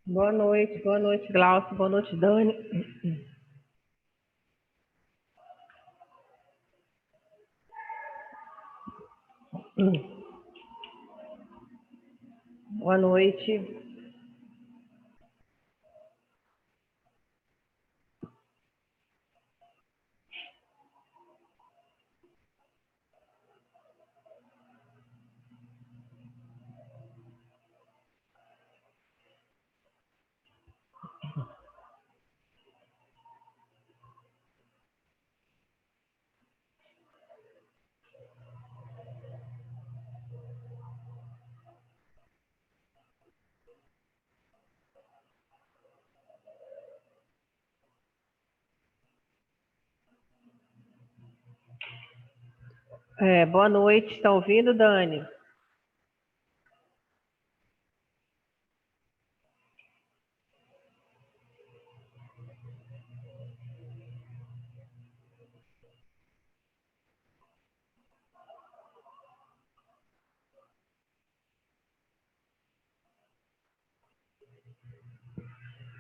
Boa noite, Glaucio, boa noite, Dani. Boa noite. Boa noite, está ouvindo, Dani?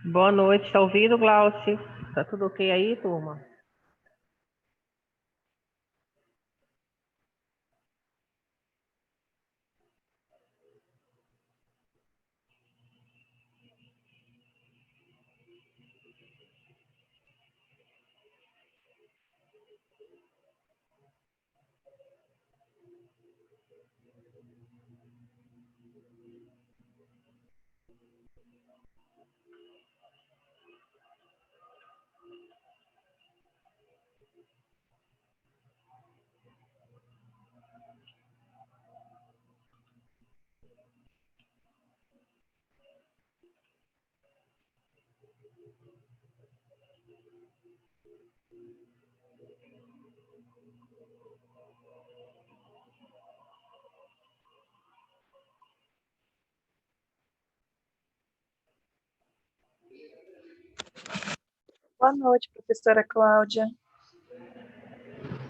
Boa noite, está ouvindo, Glaucio? Tá tudo ok aí, turma? Boa noite, professora Cláudia.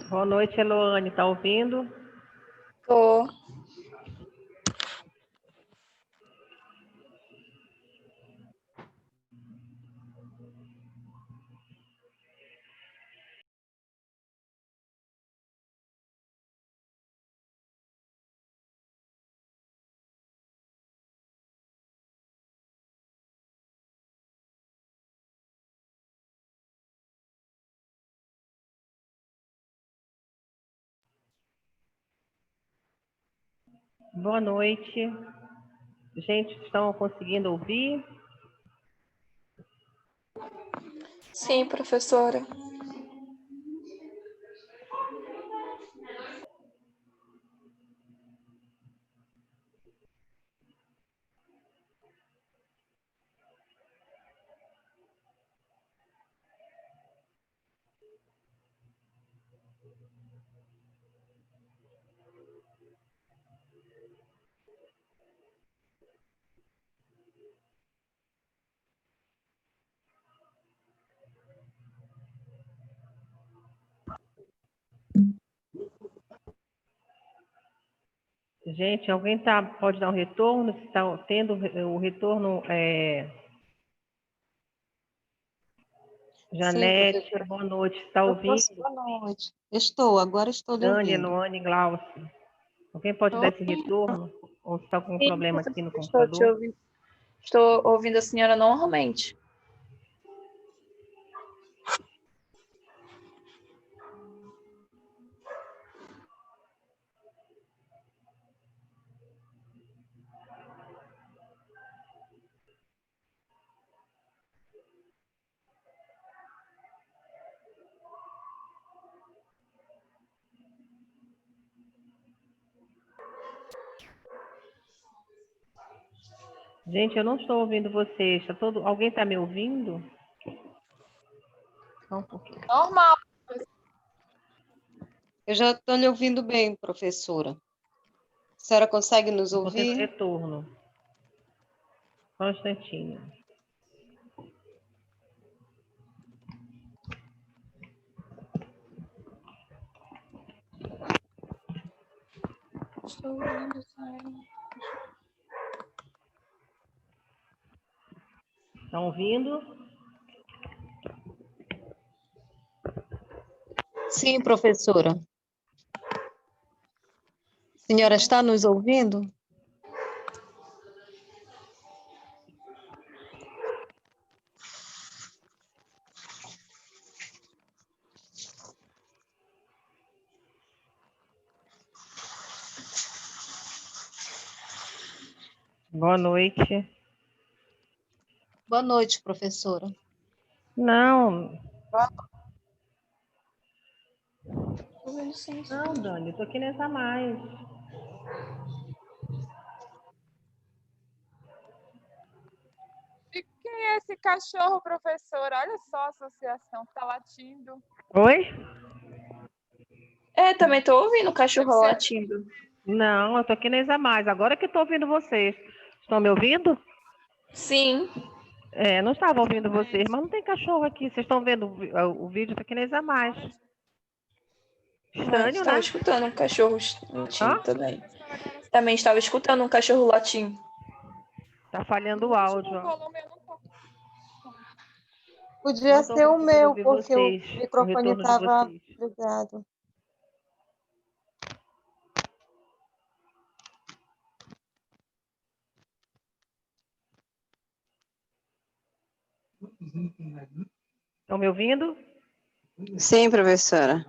Boa noite, Eloane, está ouvindo? Tô. Boa noite. Gente, estão conseguindo ouvir? Sim, professora. Gente, alguém pode dar um retorno? Se está tendo o retorno, Sim, Janete, professora. boa noite, está ouvindo? Boa noite. Agora estou lhe Dani, ouvindo. Eloane, Glaucio. Alguém pode dar esse retorno? Ou está com um Sim, problema aqui no professora, estou te computador? ouvindo. Estou ouvindo a senhora normalmente. Gente, eu não estou ouvindo vocês. Alguém está me ouvindo? Só um pouquinho. Normal. Eu já estou lhe ouvindo bem, professora. A senhora consegue nos Estou tendo ouvir? retorno. Só um instantinho. Estou ouvindo, senhora. Estão ouvindo? Sim, professora. A senhora está nos ouvindo? Boa noite. Boa noite, professora. Não, Tô vendo sim. não, Dani, eu tô aqui nessa mais. E quem é esse cachorro, professora? Olha só a associação que tá latindo. Oi? É, também tô ouvindo o cachorro Deve ser- latindo. Não, eu tô aqui nessa mais. Agora que eu tô ouvindo vocês. Estão me ouvindo? Sim. É, não estava ouvindo vocês, mas não tem cachorro aqui. Vocês estão vendo o vídeo? Tô aqui nessa mais. Estranho, Estava né? escutando um cachorro latindo Hã? também. Também estava escutando um cachorro latindo. Tá falhando o No áudio. último Ó. volume eu não tô. Podia Não tô ser o conseguindo meu, ouvir porque o vocês, o microfone retorno de estava vocês. ligado. Estão me ouvindo? Sim, professora.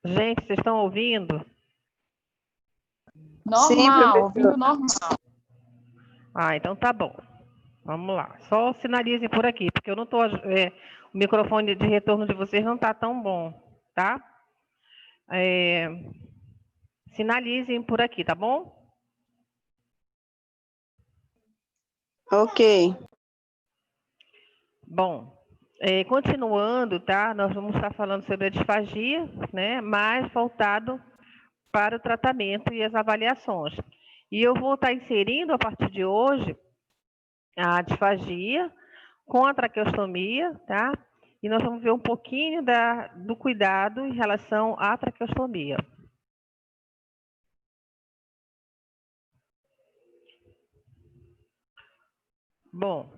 Gente, vocês estão ouvindo? Sim, Normal, professora. ouvindo normal. Ah, então tá bom. Vamos lá. Só sinalizem por aqui, porque eu não tô. O microfone de retorno de vocês não tá tão bom, tá? É, sinalizem por aqui, tá bom? Ok. Bom, continuando, tá? Nós vamos estar falando sobre a disfagia, né? Mais voltado para o tratamento e as avaliações. E eu vou estar inserindo a partir de hoje a disfagia com a traqueostomia, tá? E nós vamos ver um pouquinho do cuidado em relação à traqueostomia. Bom,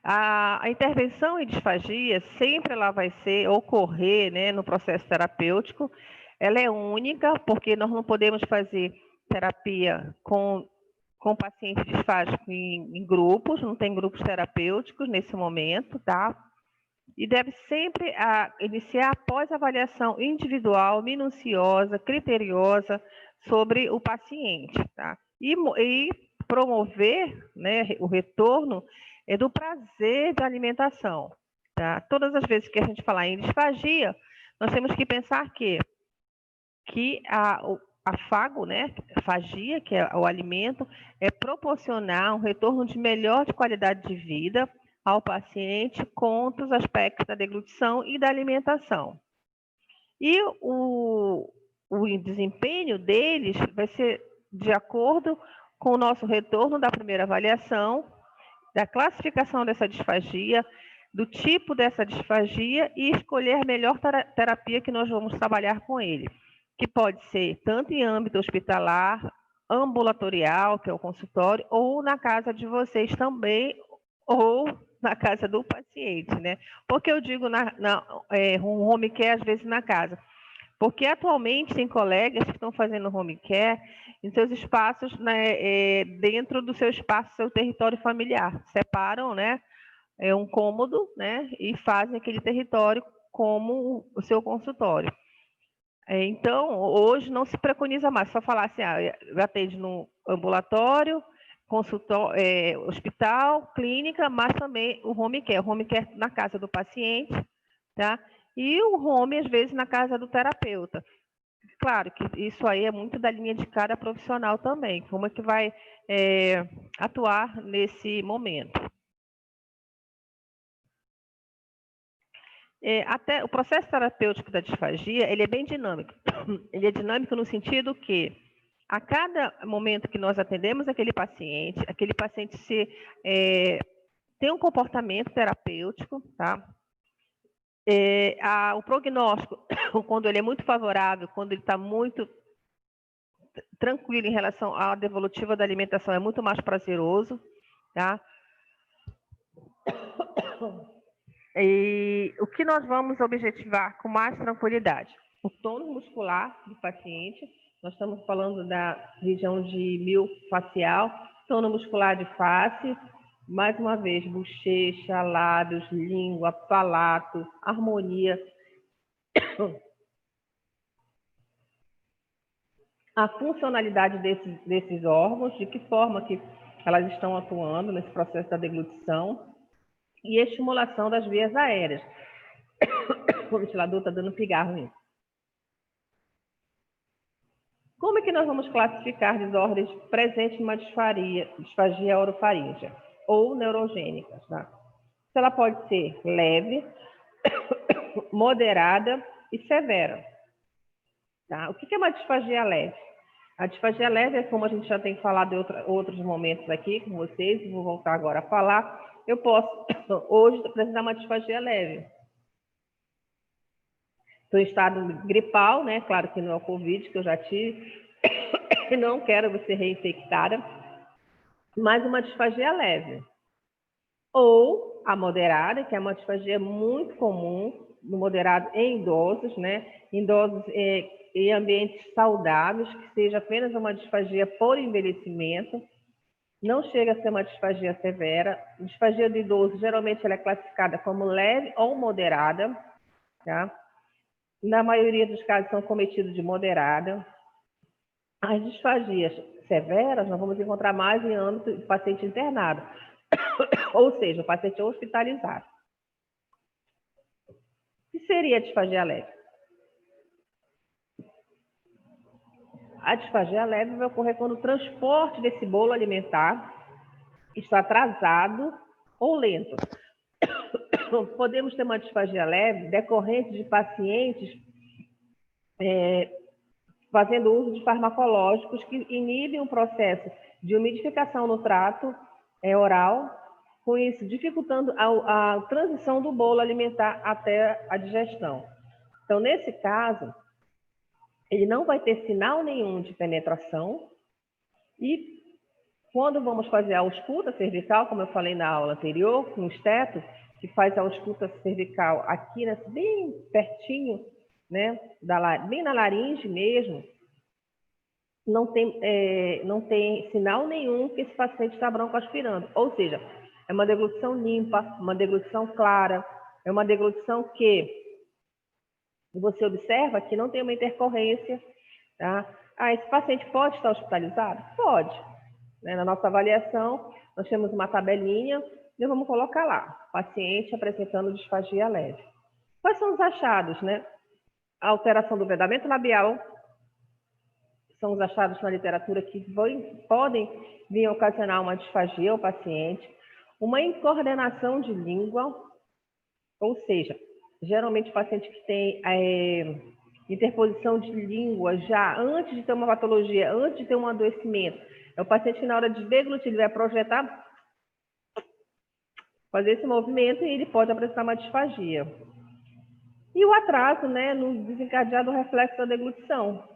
a intervenção em disfagia sempre ela vai ocorrer, né, no processo terapêutico. Ela é única, porque nós não podemos fazer terapia com paciente disfágico em grupos, não tem grupos terapêuticos nesse momento, tá? E deve sempre iniciar após avaliação individual, minuciosa, criteriosa sobre o paciente, tá? E promover, né, o retorno do prazer de alimentação, tá? Todas as vezes que a gente falar em disfagia, nós temos que pensar que a fago, né, fagia, que é o alimento, é proporcionar um retorno de melhor de qualidade de vida ao paciente contra os aspectos da deglutição e da alimentação. E o desempenho deles vai ser de acordo com o nosso retorno da primeira avaliação, da classificação dessa disfagia, do tipo dessa disfagia e escolher a melhor terapia que nós vamos trabalhar com ele, que pode ser tanto em âmbito hospitalar, ambulatorial, que é o consultório, ou na casa de vocês também, ou na casa do paciente, né? Porque eu digo um home care, às vezes, na casa. Porque atualmente tem colegas que estão fazendo home care em seus espaços, né, dentro do seu espaço, seu território familiar. Separam, né, um cômodo, né, e fazem aquele território como o seu consultório. Então, hoje não se preconiza mais, só falar assim, atende no ambulatório, consultório, hospital, clínica, mas também o home care na casa do paciente, tá? E o home, às vezes, na casa do terapeuta. Claro que isso aí é muito da linha de cada profissional também, como é que vai atuar nesse momento. Até o processo terapêutico da disfagia, ele é bem dinâmico. Ele é dinâmico no sentido que, a cada momento que nós atendemos aquele paciente tem um comportamento terapêutico, tá? O prognóstico, quando ele é muito favorável, quando ele está muito tranquilo em relação à devolutiva da alimentação, é muito mais prazeroso, tá? E o que nós vamos objetivar com mais tranquilidade? O tônus muscular do paciente, nós estamos falando da região de miofascial, tônus muscular de face, mais uma vez, bochecha, lábios, língua, palato, harmonia. A funcionalidade desses órgãos, de que forma que elas estão atuando nesse processo da deglutição e a estimulação das vias aéreas. O ventilador está dando pigarro nisso. Como é que nós vamos classificar desordens presentes numa disfagia orofaríngea ou neurogênicas? Tá? Ela pode ser leve, moderada e severa. Tá? O que é uma disfagia leve? A disfagia leve é como a gente já tem falado em outros momentos aqui com vocês, vou voltar agora a falar. Eu posso, hoje, apresentar uma disfagia leve. Estou em estado gripal, né? Claro que não é o Covid, que eu já tive, e não quero ser reinfectada, mas uma disfagia leve. Ou a moderada, que é uma disfagia muito comum, no moderado em idosos, né? Em idosos em ambientes saudáveis, que seja apenas uma disfagia por envelhecimento, não chega a ser uma disfagia severa. A disfagia do idoso, geralmente, ela é classificada como leve ou moderada, tá? Na maioria dos casos, são cometidos de moderada. As disfagias severas, nós vamos encontrar mais em âmbito de paciente internado, ou seja, o paciente hospitalizado. O que seria a disfagia leve? A disfagia leve vai ocorrer quando o transporte desse bolo alimentar está atrasado ou lento. Podemos ter uma disfagia leve decorrente de pacientes fazendo uso de farmacológicos que inibem o processo de umidificação no trato oral, com isso dificultando a transição do bolo alimentar até a digestão. Então, nesse caso, ele não vai ter sinal nenhum de penetração e quando vamos fazer a ausculta cervical, como eu falei na aula anterior, com o esteto, que faz a ausculta cervical aqui, bem pertinho, né, bem na laringe mesmo, não tem sinal nenhum que esse paciente está broncoaspirando. Ou seja, é uma deglutição limpa, uma deglutição clara, é uma deglutição que você observa que não tem uma intercorrência. Tá? Esse paciente pode estar hospitalizado? Pode. Na nossa avaliação, nós temos uma tabelinha e vamos colocar lá, paciente apresentando disfagia leve. Quais são os achados, né? A alteração do vedamento labial, são os achados na literatura que podem vir a ocasionar uma disfagia ao paciente, uma incoordenação de língua, ou seja, geralmente o paciente que tem interposição de língua já antes de ter uma patologia, antes de ter um adoecimento, é o paciente que na hora de deglutir, ele vai projetar, fazer esse movimento e ele pode apresentar uma disfagia. E o atraso, né, no desencadear do reflexo da deglutição.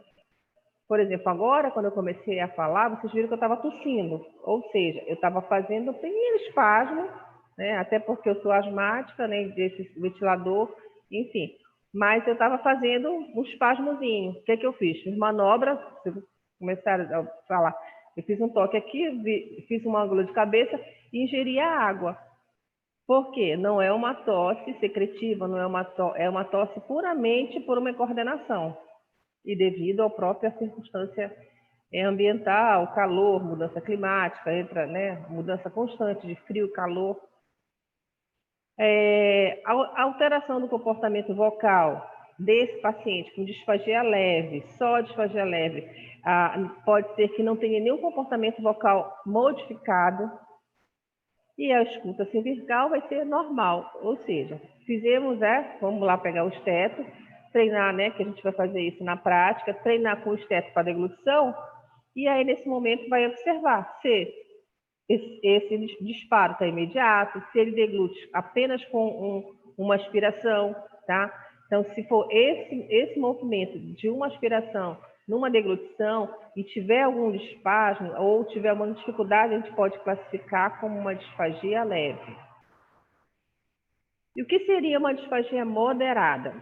Por exemplo, agora, quando eu comecei a falar, vocês viram que eu estava tossindo. Ou seja, eu estava fazendo um pequeno espasmo, né, até porque eu sou asmática, né, desse ventilador, enfim. Mas eu estava fazendo um espasmozinho. O que é que eu fiz? Fiz manobra, se começar a falar, eu fiz um toque aqui, fiz um ângulo de cabeça e ingeri a água. Por quê? Não é uma tosse secretiva, não é uma tosse puramente por uma incoordenação. E devido à própria circunstância ambiental, calor, mudança climática, mudança constante de frio, calor. A alteração do comportamento vocal desse paciente com disfagia leve, só disfagia leve, pode ser que não tenha nenhum comportamento vocal modificado e a escuta cervical vai ser normal, ou seja, fizemos, vamos lá pegar o esteto, treinar, né, que a gente vai fazer isso na prática, treinar com o esteto para deglutição, e aí nesse momento vai observar se esse disparo está imediato, se ele deglute apenas com uma aspiração, tá? Então, se for esse movimento de uma aspiração numa deglutição e tiver algum espasmo ou tiver alguma dificuldade, a gente pode classificar como uma disfagia leve. E o que seria uma disfagia moderada?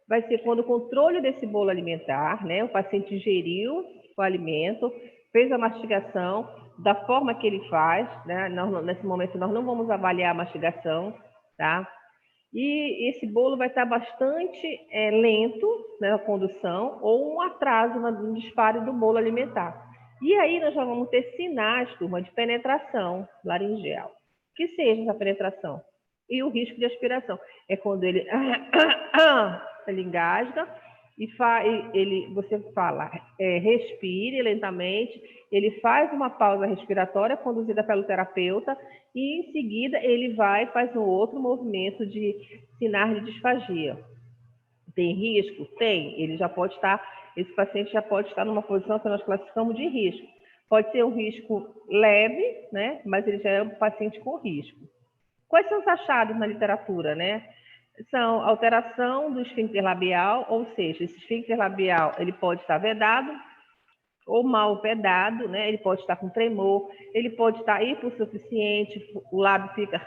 Vai ser quando o controle desse bolo alimentar, né? O paciente ingeriu o alimento, fez a mastigação da forma que ele faz, né? Nesse momento nós não vamos avaliar a mastigação, tá? E esse bolo vai estar bastante lento, né, na condução, ou um atraso no disparo do bolo alimentar. E aí nós já vamos ter sinais, turma, de penetração laringeal. Que seja essa penetração. E o risco de aspiração. É quando ele engasga e você fala, respire lentamente, ele faz uma pausa respiratória conduzida pelo terapeuta e em seguida ele faz um outro movimento de sinais de disfagia. Tem risco? Tem. Esse paciente já pode estar numa posição que nós classificamos de risco. Pode ser um risco leve, né? Mas ele já é um paciente com risco. Quais são os achados na literatura, né? São alteração do esfíncter labial, ou seja, esse esfíncter labial ele pode estar vedado ou mal vedado, né? Ele pode estar com tremor, ele pode estar hipossuficiente, o lábio fica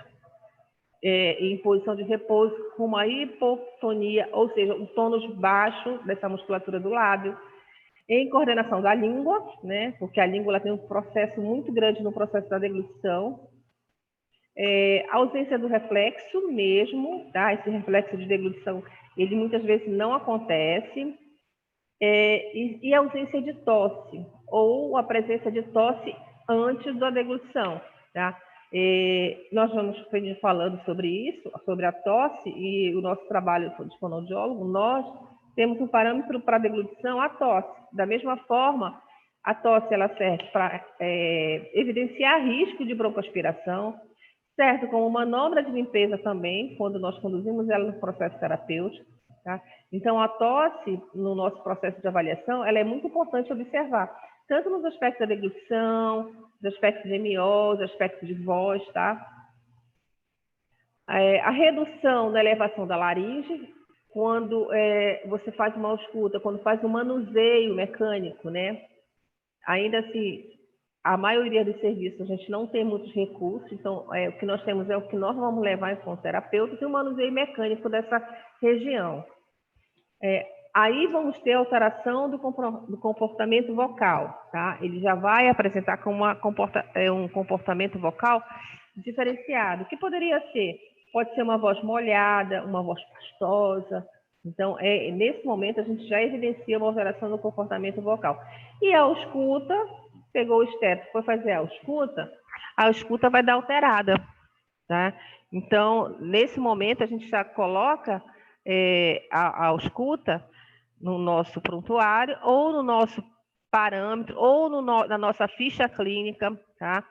em posição de repouso, com uma hipotonia, ou seja, um tônus baixo dessa musculatura do lábio, em coordenação da língua, né? Porque a língua ela tem um processo muito grande no processo da deglutição. Ausência do reflexo mesmo, tá? Esse reflexo de deglutição, ele muitas vezes não acontece. E a ausência de tosse, ou a presença de tosse antes da deglutição, tá? Nós vamos falando sobre isso, sobre a tosse, e o nosso trabalho de fonoaudiólogo, nós temos um parâmetro para a deglutição, a tosse. Da mesma forma, a tosse ela serve para evidenciar risco de broncoaspiração, certo? Como manobra de limpeza também, quando nós conduzimos ela no processo terapêutico, tá? Então, a tosse, no nosso processo de avaliação, ela é muito importante observar, tanto nos aspectos da deglutição, nos aspectos de MO, os aspectos de voz, tá? A redução da elevação da laringe, quando você faz uma ausculta, quando faz um manuseio mecânico, né? Ainda assim, a maioria dos serviços a gente não tem muitos recursos, então o que nós temos é o que nós vamos levar em conta terapeuta e o manuseio mecânico dessa região. Aí vamos ter alteração do comportamento vocal, tá? Ele já vai apresentar como um comportamento vocal diferenciado. O que poderia ser? Pode ser uma voz molhada, uma voz pastosa. Então, nesse momento, a gente já evidencia uma alteração do comportamento vocal. E a ausculta, pegou o esteto, foi fazer a ausculta vai dar alterada, tá? Então, nesse momento, a gente já coloca a ausculta no nosso prontuário, ou no nosso parâmetro, ou na nossa ficha clínica, tá?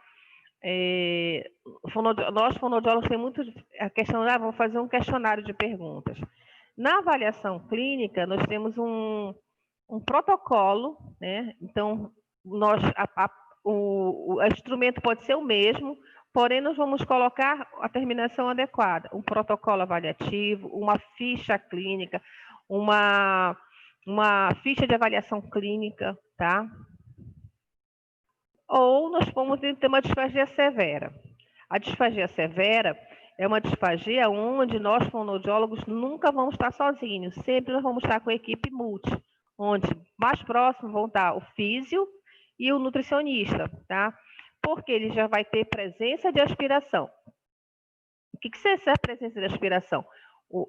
Nós, fonoaudiólogos, temos muito a questão, vamos fazer um questionário de perguntas. Na avaliação clínica, nós temos um protocolo, né? Então, o instrumento pode ser o mesmo, porém, nós vamos colocar a terminação adequada, um protocolo avaliativo, uma ficha clínica, uma ficha de avaliação clínica, tá? Ou nós vamos ter uma disfagia severa. A disfagia severa é uma disfagia onde nós, fonoaudiólogos, nunca vamos estar sozinhos, sempre nós vamos estar com a equipe multi, onde mais próximo vão estar o físio e o nutricionista, tá? Porque ele já vai ter presença de aspiração. O que é essa presença de aspiração?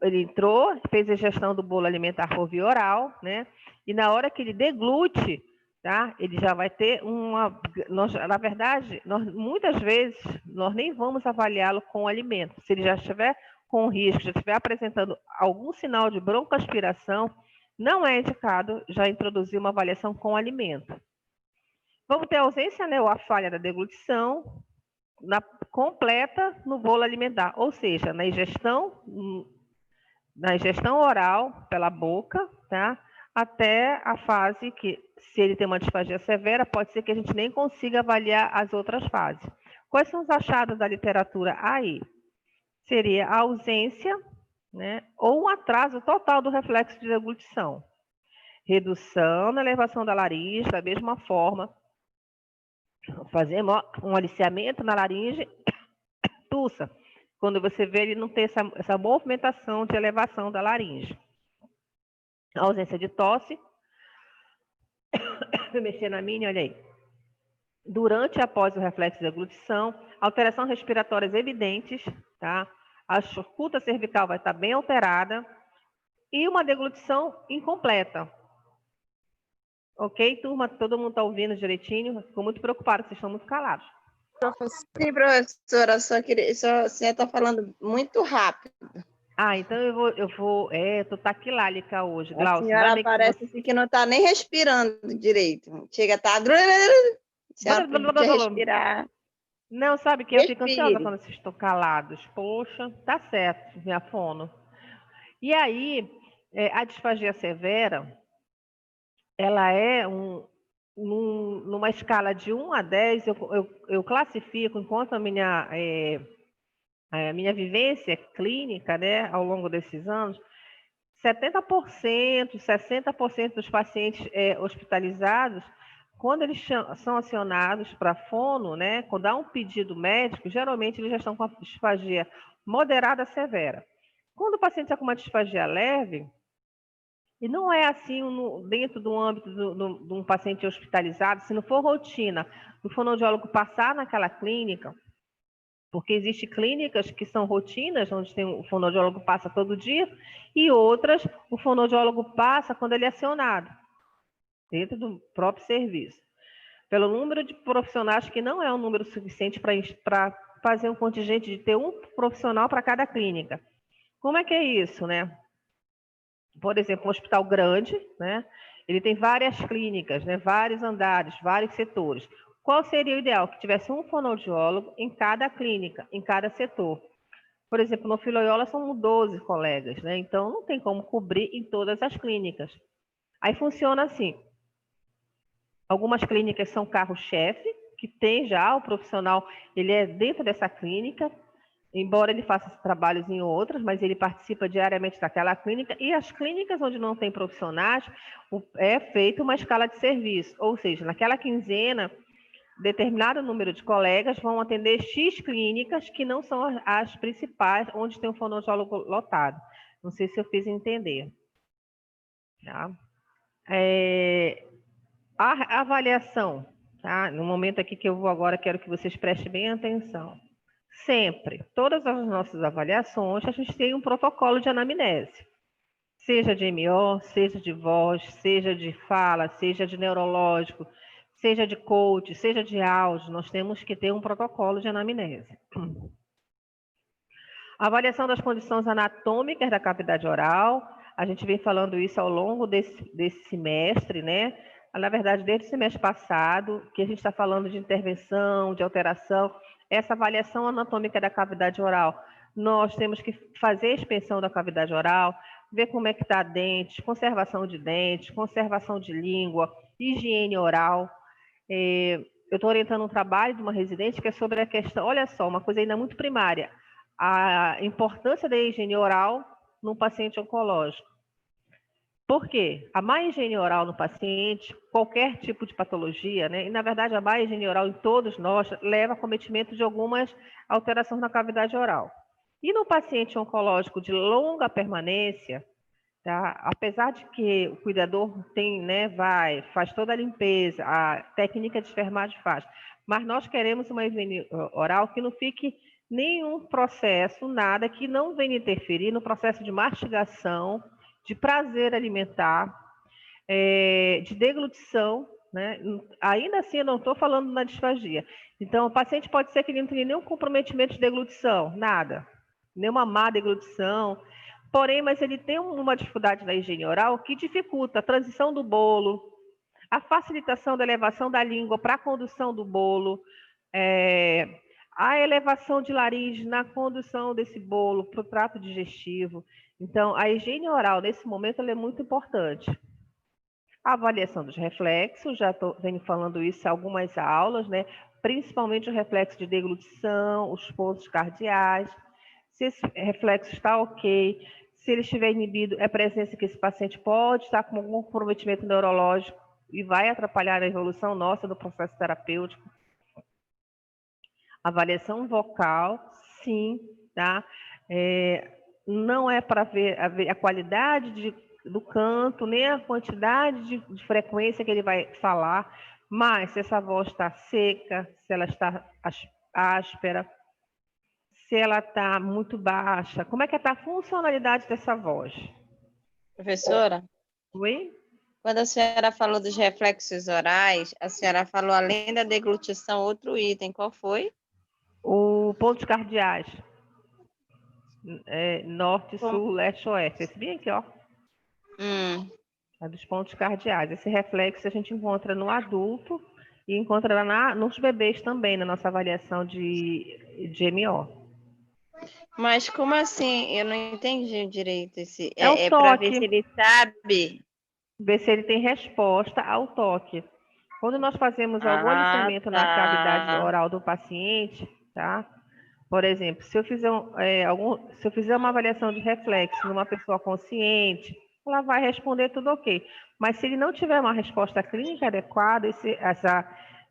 Ele entrou, fez a ingestão do bolo alimentar por via oral, né? E na hora que ele deglute, tá? Ele já vai ter na verdade, muitas vezes, nós nem vamos avaliá-lo com o alimento. Se ele já estiver com risco, já estiver apresentando algum sinal de broncoaspiração, não é indicado já introduzir uma avaliação com o alimento. Vamos ter ausência, né, ou a falha da deglutição completa no bolo alimentar, ou seja, na ingestão oral pela boca, tá? Até a fase que, se ele tem uma disfagia severa, pode ser que a gente nem consiga avaliar as outras fases. Quais são os achados da literatura aí? Seria a ausência, né? Ou um atraso total do reflexo de deglutição. Redução na elevação da laringe, da mesma forma, fazemos um aliciamento na laringe, tussa. Quando você vê, ele não tem essa movimentação de elevação da laringe. A ausência de tosse. Vou mexer na minha, olha aí. Durante e após o reflexo de deglutição, alterações respiratórias evidentes, tá? A escuta cervical vai estar bem alterada e uma deglutição incompleta. Ok, turma? Todo mundo está ouvindo direitinho? Fico muito preocupada, vocês estão muito calados. Sim, professora, a senhora está falando muito rápido. Ah, então eu vou tô taquilálica hoje, A Glaucia. senhora parece assim que não está nem respirando direito. Chega a estar... Se ela podia respirar. Não, sabe que eu fico ansiosa Respire. quando vocês estão calados. Poxa, tá certo, minha fono. E aí, a disfagia severa, ela é numa escala de 1 a 10, eu classifico, enquanto a minha vivência clínica, né, ao longo desses anos, 70%, 60% dos pacientes hospitalizados, quando eles são acionados para fono, né, quando há um pedido médico, geralmente eles já estão com a disfagia moderada a severa. Quando o paciente está com uma disfagia leve, e não é assim dentro do âmbito de um paciente hospitalizado, se não for rotina, o fonoaudiólogo passar naquela clínica, porque existem clínicas que são rotinas, onde o fonoaudiólogo passa todo dia, e outras o fonoaudiólogo passa quando ele é acionado, dentro do próprio serviço. Pelo número de profissionais, que não é um número suficiente para fazer um contingente de ter um profissional para cada clínica. Como é que é isso, né? Por exemplo, um hospital grande, né? Ele tem várias clínicas, né? Vários andares, vários setores. Qual seria o ideal? Que tivesse um fonoaudiólogo em cada clínica, em cada setor. Por exemplo, no Filiola são 12 colegas, né? Então não tem como cobrir em todas as clínicas. Aí funciona assim. Algumas clínicas são carro-chefe, que tem já o profissional, ele é dentro dessa clínica, embora ele faça trabalhos em outras, mas ele participa diariamente daquela clínica, e as clínicas onde não tem profissionais, é feita uma escala de serviço, ou seja, naquela quinzena, determinado número de colegas vão atender X clínicas que não são as principais, onde tem um fonoaudiólogo lotado. Não sei se eu fiz entender. Tá? A avaliação, tá? No momento aqui que eu vou agora, quero que vocês prestem bem atenção. Sempre, todas as nossas avaliações, a gente tem um protocolo de anamnese. Seja de MO, seja de voz, seja de fala, seja de neurológico, seja de coach, seja de áudio, nós temos que ter um protocolo de anamnese. A avaliação das condições anatômicas da cavidade oral, a gente vem falando isso ao longo desse semestre, né? Na verdade, desde o semestre passado, que a gente está falando de intervenção, de alteração, essa avaliação anatômica da cavidade oral, nós temos que fazer a expansão da cavidade oral, ver como é que está dentes, conservação de dentes, conservação de língua, higiene oral. Eu estou orientando um trabalho de uma residente que é sobre a questão, olha só, uma coisa ainda muito primária, a importância da higiene oral num paciente oncológico. Por quê? A má higiene oral no paciente, qualquer tipo de patologia, né? E na verdade a má higiene oral em todos nós leva a cometimento de algumas alterações na cavidade oral. E no paciente oncológico de longa permanência, tá? Apesar de que o cuidador tem, né, faz toda a limpeza, a técnica de enfermagem faz, mas nós queremos uma higiene oral que não fique nenhum processo, nada que não venha interferir no processo de mastigação, de prazer alimentar, de deglutição, né? Ainda assim, eu não estou falando na disfagia. Então, o paciente pode ser que ele não tenha nenhum comprometimento de deglutição, nada, nenhuma má deglutição, porém, mas ele tem uma dificuldade na higiene oral que dificulta a transição do bolo, a facilitação da elevação da língua para a condução do bolo, a elevação de laringe na condução desse bolo para o trato digestivo. Então, a higiene oral, nesse momento, ela é muito importante. A avaliação dos reflexos, já venho falando isso em algumas aulas, né? Principalmente o reflexo de deglutição, os pontos cardeais, se esse reflexo está ok, Se ele estiver inibido, é presença que esse paciente pode estar com algum comprometimento neurológico e vai atrapalhar a evolução nossa do processo terapêutico. Avaliação vocal, sim, tá? Não é para ver a qualidade do canto, nem a quantidade de frequência que ele vai falar, mas se essa voz está seca, se ela está áspera, se ela está muito baixa, como é que está a funcionalidade dessa voz? Professora, Oi? quando a senhora falou dos reflexos orais, a senhora falou, além da deglutição, outro item. Qual foi? O pontos cardeais. Norte, Como? sul, leste, oeste. Esse bem aqui, ó. É dos pontos cardeais. Esse reflexo a gente encontra no adulto e encontra nos bebês também, na nossa avaliação de MO. Mas como assim? Eu não entendi direito. É o É para ver toque. se ele sabe. Ver se ele tem resposta ao toque. Quando nós fazemos algum aliciamento na cavidade oral do paciente, tá? Por exemplo, se eu fizer uma avaliação de reflexo numa pessoa consciente, ela vai responder tudo ok. Mas se ele não tiver uma resposta clínica adequada,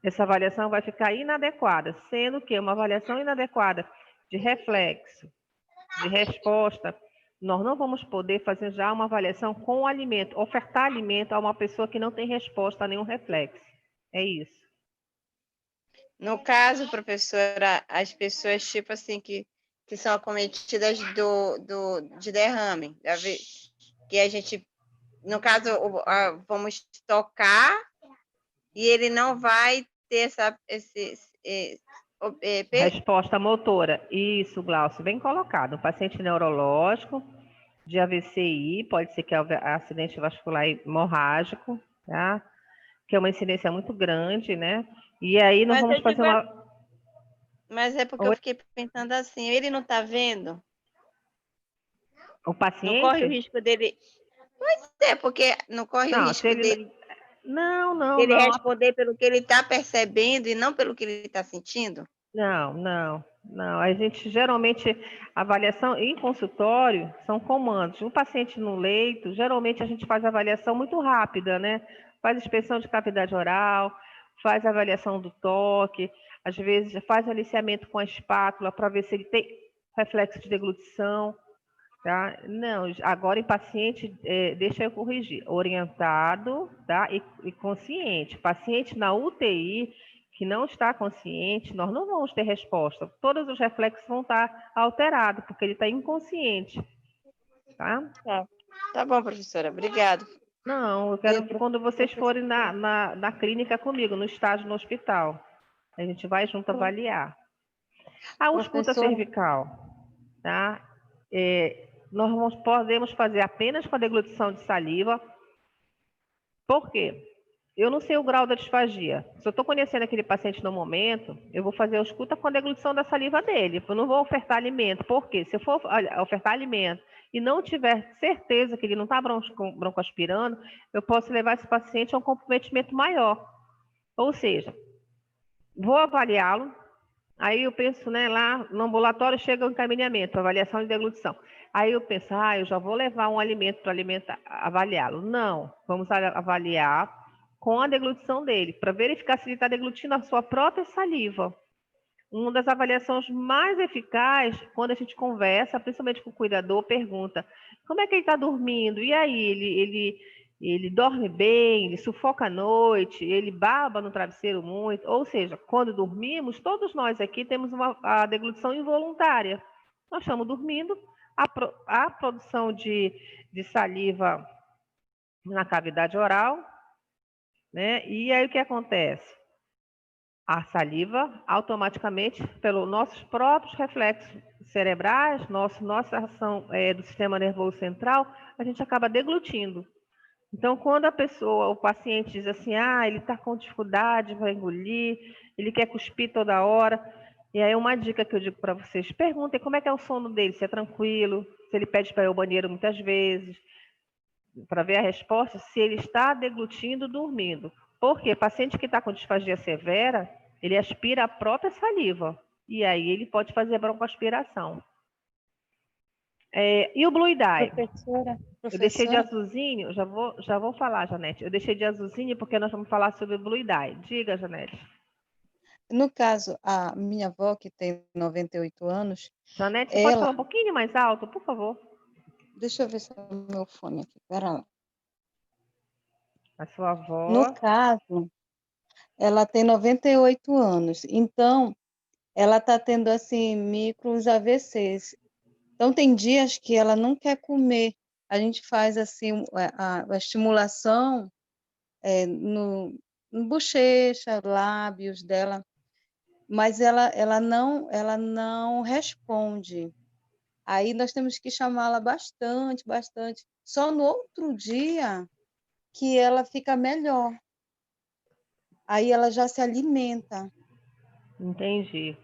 essa avaliação vai ficar inadequada, sendo que uma avaliação inadequada de reflexo, de resposta, nós não vamos poder fazer já uma avaliação com o alimento, ofertar alimento a uma pessoa que não tem resposta a nenhum reflexo. É isso. No caso, professora, as pessoas tipo assim que são acometidas de derrame, que a gente, no caso, vamos tocar e ele não vai ter resposta motora. Isso, Glaucio, bem colocado. Um paciente neurológico de AVCI, pode ser que é acidente vascular hemorrágico, tá? Que é uma incidência muito grande, né? E aí nós vamos fazer uma... Mas é porque eu fiquei pensando assim, ele não está vendo? O paciente? Não corre o risco dele... Pois é, porque não corre o risco dele... Não. Ele responder pelo que ele está percebendo e não pelo que ele está sentindo? Não. A gente, geralmente, avaliação em consultório são comandos. Um paciente no leito, geralmente a gente faz avaliação muito rápida, né? Faz inspeção de cavidade oral, faz avaliação do toque, às vezes faz aliciamento com a espátula para ver se ele tem reflexo de deglutição. Tá? Não, agora em paciente, deixa eu corrigir, orientado, tá? E consciente. Paciente na UTI que não está consciente, nós não vamos ter resposta. Todos os reflexos vão estar alterados, porque ele está inconsciente. Tá? Tá bom, professora, obrigado. Não, eu quero que quando vocês forem na clínica comigo, no estágio no hospital, a gente vai junto avaliar. A ausculta cervical, tá? Nós podemos fazer apenas com a deglutição de saliva. Por quê? Eu não sei o grau da disfagia. Se eu estou conhecendo aquele paciente no momento, eu vou fazer a ausculta com a deglutição da saliva dele. Eu não vou ofertar alimento. Por quê? Se eu for ofertar alimento e não tiver certeza que ele não está broncoaspirando, eu posso levar esse paciente a um comprometimento maior. Ou seja, vou avaliá-lo. Aí eu penso, né, lá no ambulatório chega o encaminhamento, avaliação de deglutição. Aí eu penso, eu já vou levar um alimento para avaliá-lo. Não, vamos avaliar com a deglutição dele, para verificar se ele está deglutindo a sua própria saliva. Uma das avaliações mais eficazes, quando a gente conversa, principalmente com o cuidador, pergunta, como é que ele está dormindo? E aí, ele dorme bem, ele sufoca à noite, ele baba no travesseiro muito, ou seja, quando dormimos, todos nós aqui temos a deglutição involuntária. Nós estamos dormindo, a produção de saliva na cavidade oral, né? E aí o que acontece? A saliva, automaticamente, pelos nossos próprios reflexos cerebrais, nossa ação do sistema nervoso central, a gente acaba deglutindo. Então, quando o paciente diz assim, ele está com dificuldade para engolir, ele quer cuspir toda hora, e aí uma dica que eu digo para vocês, perguntem como é que é o sono dele, se é tranquilo, se ele pede para ir ao banheiro muitas vezes, para ver a resposta, se ele está deglutindo, dormindo. Porque paciente que está com disfagia severa, ele aspira a própria saliva, e aí ele pode fazer broncoaspiração. E o Blue Dye? Professora, Eu deixei de professora, azulzinho, já vou falar, Janete. Eu deixei de azulzinho porque nós vamos falar sobre Blue Dye. Diga, Janete. no caso, a minha avó, que tem 98 anos, Janete, você pode ela, falar um pouquinho mais alto, por favor? deixa eu ver se é o meu fone aqui, pera lá. A sua No avó. caso, ela tem 98 anos, então ela está tendo assim micros AVCs. Então tem dias que ela não quer comer. A gente faz assim a estimulação no bochecha, lábios dela, mas ela não responde. Aí nós temos que chamá-la bastante, bastante. Só no outro dia que ela fica melhor. Aí ela já se alimenta. Entendi.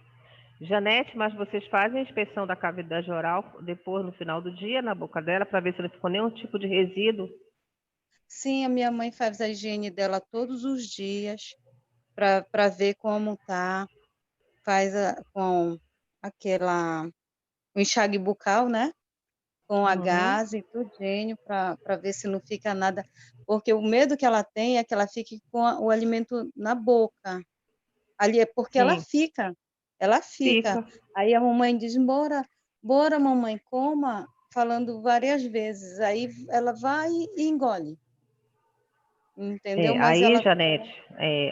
Janete, mas vocês fazem a inspeção da cavidade oral depois, no final do dia, na boca dela, para ver se não ficou nenhum tipo de resíduo? Sim, a minha mãe faz a higiene dela todos os dias para ver como tá. Faz com aquela o enxágue bucal, né? Com a Uhum. gás e tudinho para ver se não fica nada, porque o medo que ela tem é que ela fique com o alimento na boca. Ali é porque Sim, ela fica. fica. Aí a mamãe diz: "Bora, bora, mamãe, coma", falando várias vezes. Aí ela vai e engole, entendeu? Mas Aí, ela Janete,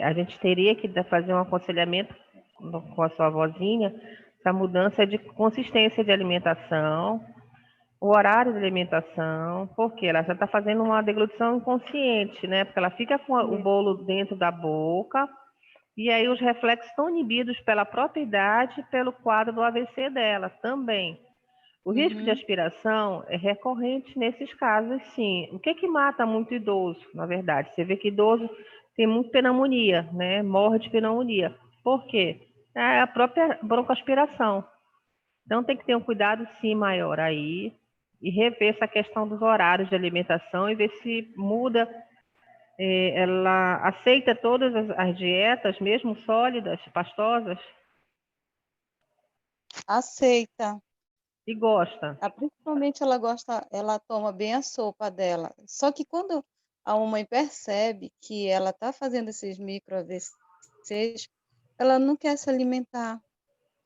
a gente teria que fazer um aconselhamento com a sua avózinha, essa mudança de consistência de alimentação, o horário de alimentação, porque ela já está fazendo uma deglutição inconsciente, né? Porque ela fica com o bolo dentro da boca, e aí os reflexos estão inibidos pela própria idade e pelo quadro do AVC dela também. O risco de Uhum. aspiração é recorrente nesses casos, sim. O que mata muito idoso, na verdade? Você vê que idoso tem muito pneumonia, né? Morre de pneumonia. Por quê? É a própria broncoaspiração. Então tem que ter um cuidado, sim, maior aí e rever essa questão dos horários de alimentação e ver se muda. Ela aceita todas as dietas, mesmo sólidas, pastosas, Aceita. e gosta. Principalmente ela gosta, ela toma bem a sopa dela. Só que quando a mamãe percebe que ela está fazendo esses micro AVCs, ela não quer se alimentar.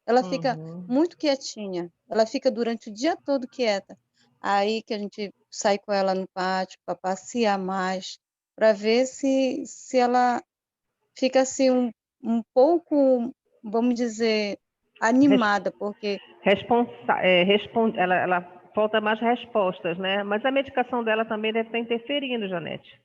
Ela fica Uhum. muito quietinha. Ela fica durante o dia todo quieta. Aí que a gente sai com ela no pátio para passear mais, para ver se ela fica assim um pouco, vamos dizer, animada, porque Ela falta mais respostas, né? Mas a medicação dela também deve estar interferindo, Janete.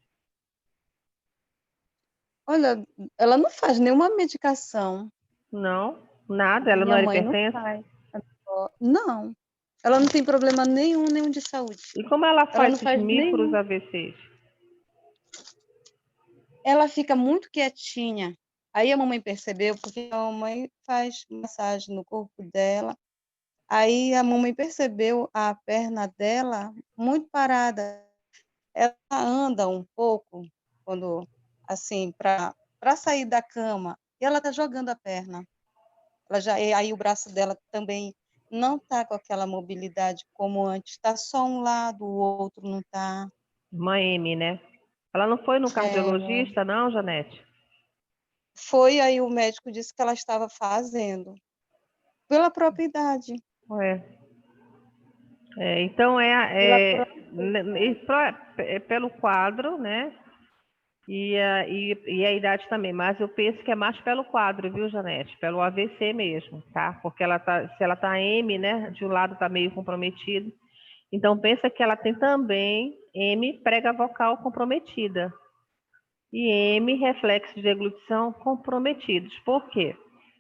olha, ela não faz nenhuma medicação. Não, nada, ela não Minha era mãe não hipertensa. faz. Não, ela não tem problema nenhum de saúde. E como ela Ela faz não esses faz micros nenhum. AVCs? Ela fica muito quietinha. Aí a mamãe percebeu, porque a mamãe faz massagem no corpo dela. Aí a mamãe percebeu a perna dela muito parada. Ela anda um pouco quando assim para sair da cama, e ela tá jogando a perna. Ela já e aí o braço dela também não está com aquela mobilidade como antes, está só um lado, o outro não está. Uma M, né? Ela não foi no É, cardiologista, não, Janete? foi aí o médico disse que ela estava fazendo, pela própria idade, É. Então pela própria pelo quadro, né? E a idade também, mas eu penso que é mais pelo quadro, viu, Janete? Pelo AVC mesmo, tá? Porque se ela tá M, né? De um lado tá meio comprometido. Então pensa que ela tem também M prega vocal comprometida e M reflexo de deglutição comprometidos. Por quê?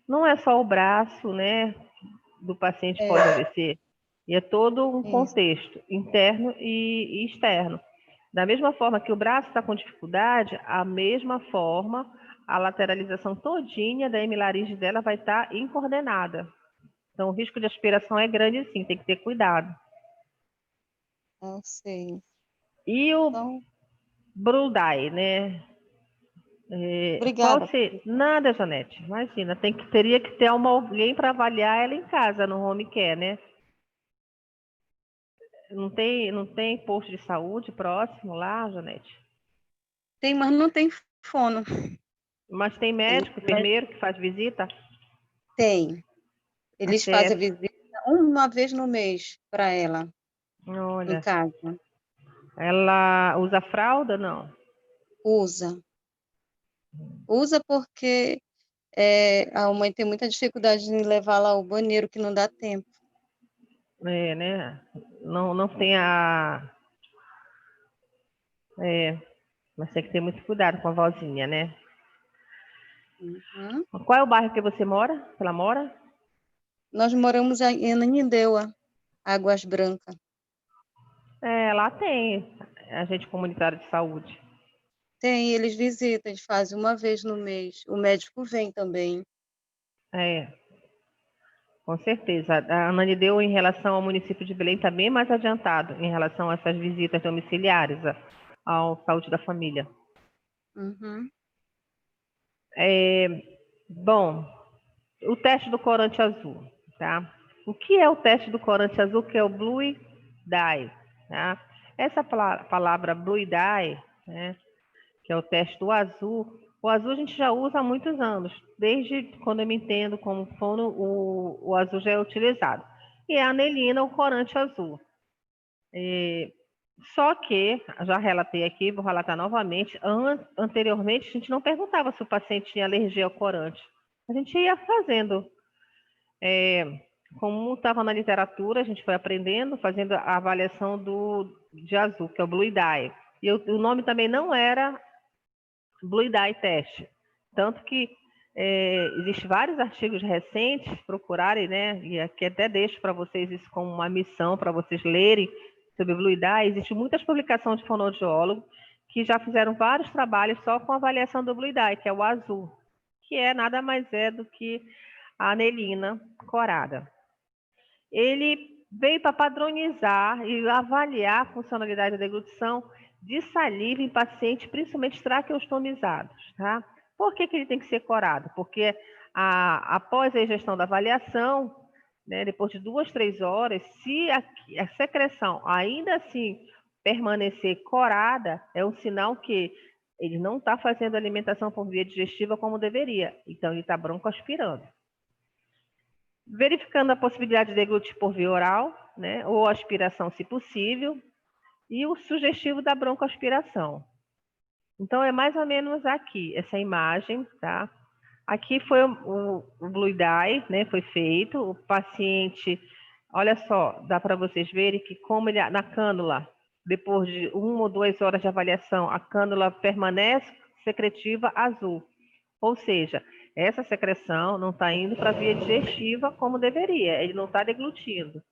Não é só o braço, né, do paciente é, pós-AVC, e é todo um isso. contexto interno e externo. Da mesma forma que o braço está com dificuldade, a mesma forma a lateralização todinha da hemilaringe dela vai estar incoordenada. Então o risco de aspiração é grande sim, tem que ter cuidado. Não sei. E o Então, Brudai, né? Qual obrigada. se... Nada, Janete. Imagina, teria que ter alguém para avaliar ela em casa, no home care, né? Não tem posto de saúde próximo lá, Janete? Tem, mas não tem fono. Mas tem médico, enfermeiro que faz visita? Tem. Eles fazem a visita uma vez no mês para ela, em Olha, casa. ela usa fralda? Não. Usa. Usa porque a mãe tem muita dificuldade em levá-la ao banheiro, que não dá tempo. É, né? Não tem mas tem que ter muito cuidado com a vozinha, né? Uhum. Qual é o bairro que você mora? Que ela mora? Nós moramos em Ananindeua, Águas Brancas. Lá tem agente comunitário de saúde. Tem, eles visitam, eles fazem uma vez no mês. O médico vem também. É, com certeza. A Ananindeua, em relação ao município de Belém, está bem mais adiantado em relação a essas visitas domiciliares ao saúde da família. Uhum. Bom, o teste do corante azul, tá? O que é o teste do corante azul, que é o Blue Dye, tá? Essa palavra Blue Dye, né, que é o teste do azul, o azul a gente já usa há muitos anos, desde quando eu me entendo como fono, o azul já é utilizado. E a anelina, o corante azul. Só que, já relatei aqui, vou relatar novamente, anteriormente a gente não perguntava se o paciente tinha alergia ao corante. A gente ia fazendo, como estava na literatura, a gente foi aprendendo, fazendo a avaliação de azul, que é o Blue Dye. E o nome também não era Blue Dye Test. Tanto que existem vários artigos recentes, procurarem, né? E aqui até deixo para vocês isso como uma missão, para vocês lerem sobre Blue Dye. Existem muitas publicações de fonoaudiólogos que já fizeram vários trabalhos só com a avaliação do Blue Dye, que é o azul, que nada mais é do que a anelina corada. Ele veio para padronizar e avaliar a funcionalidade da deglutição de saliva em pacientes, principalmente traqueostomizados, tá? Por que ele tem que ser corado? Porque após a ingestão da avaliação, né, depois de 2, 3 horas, se a secreção ainda assim permanecer corada, é um sinal que ele não está fazendo alimentação por via digestiva como deveria. Então, ele está broncoaspirando. Verificando a possibilidade de deglutir por via oral, né, ou aspiração, se possível, e o sugestivo da broncoaspiração. Então, é mais ou menos aqui, essa imagem, tá? Aqui foi o Blue Dye, né, foi feito, o paciente, olha só, dá para vocês verem que como ele, na cânula, depois de 1 ou 2 horas de avaliação, a cânula permanece secretiva azul. Ou seja, essa secreção não está indo para a via digestiva como deveria, ele não está deglutindo.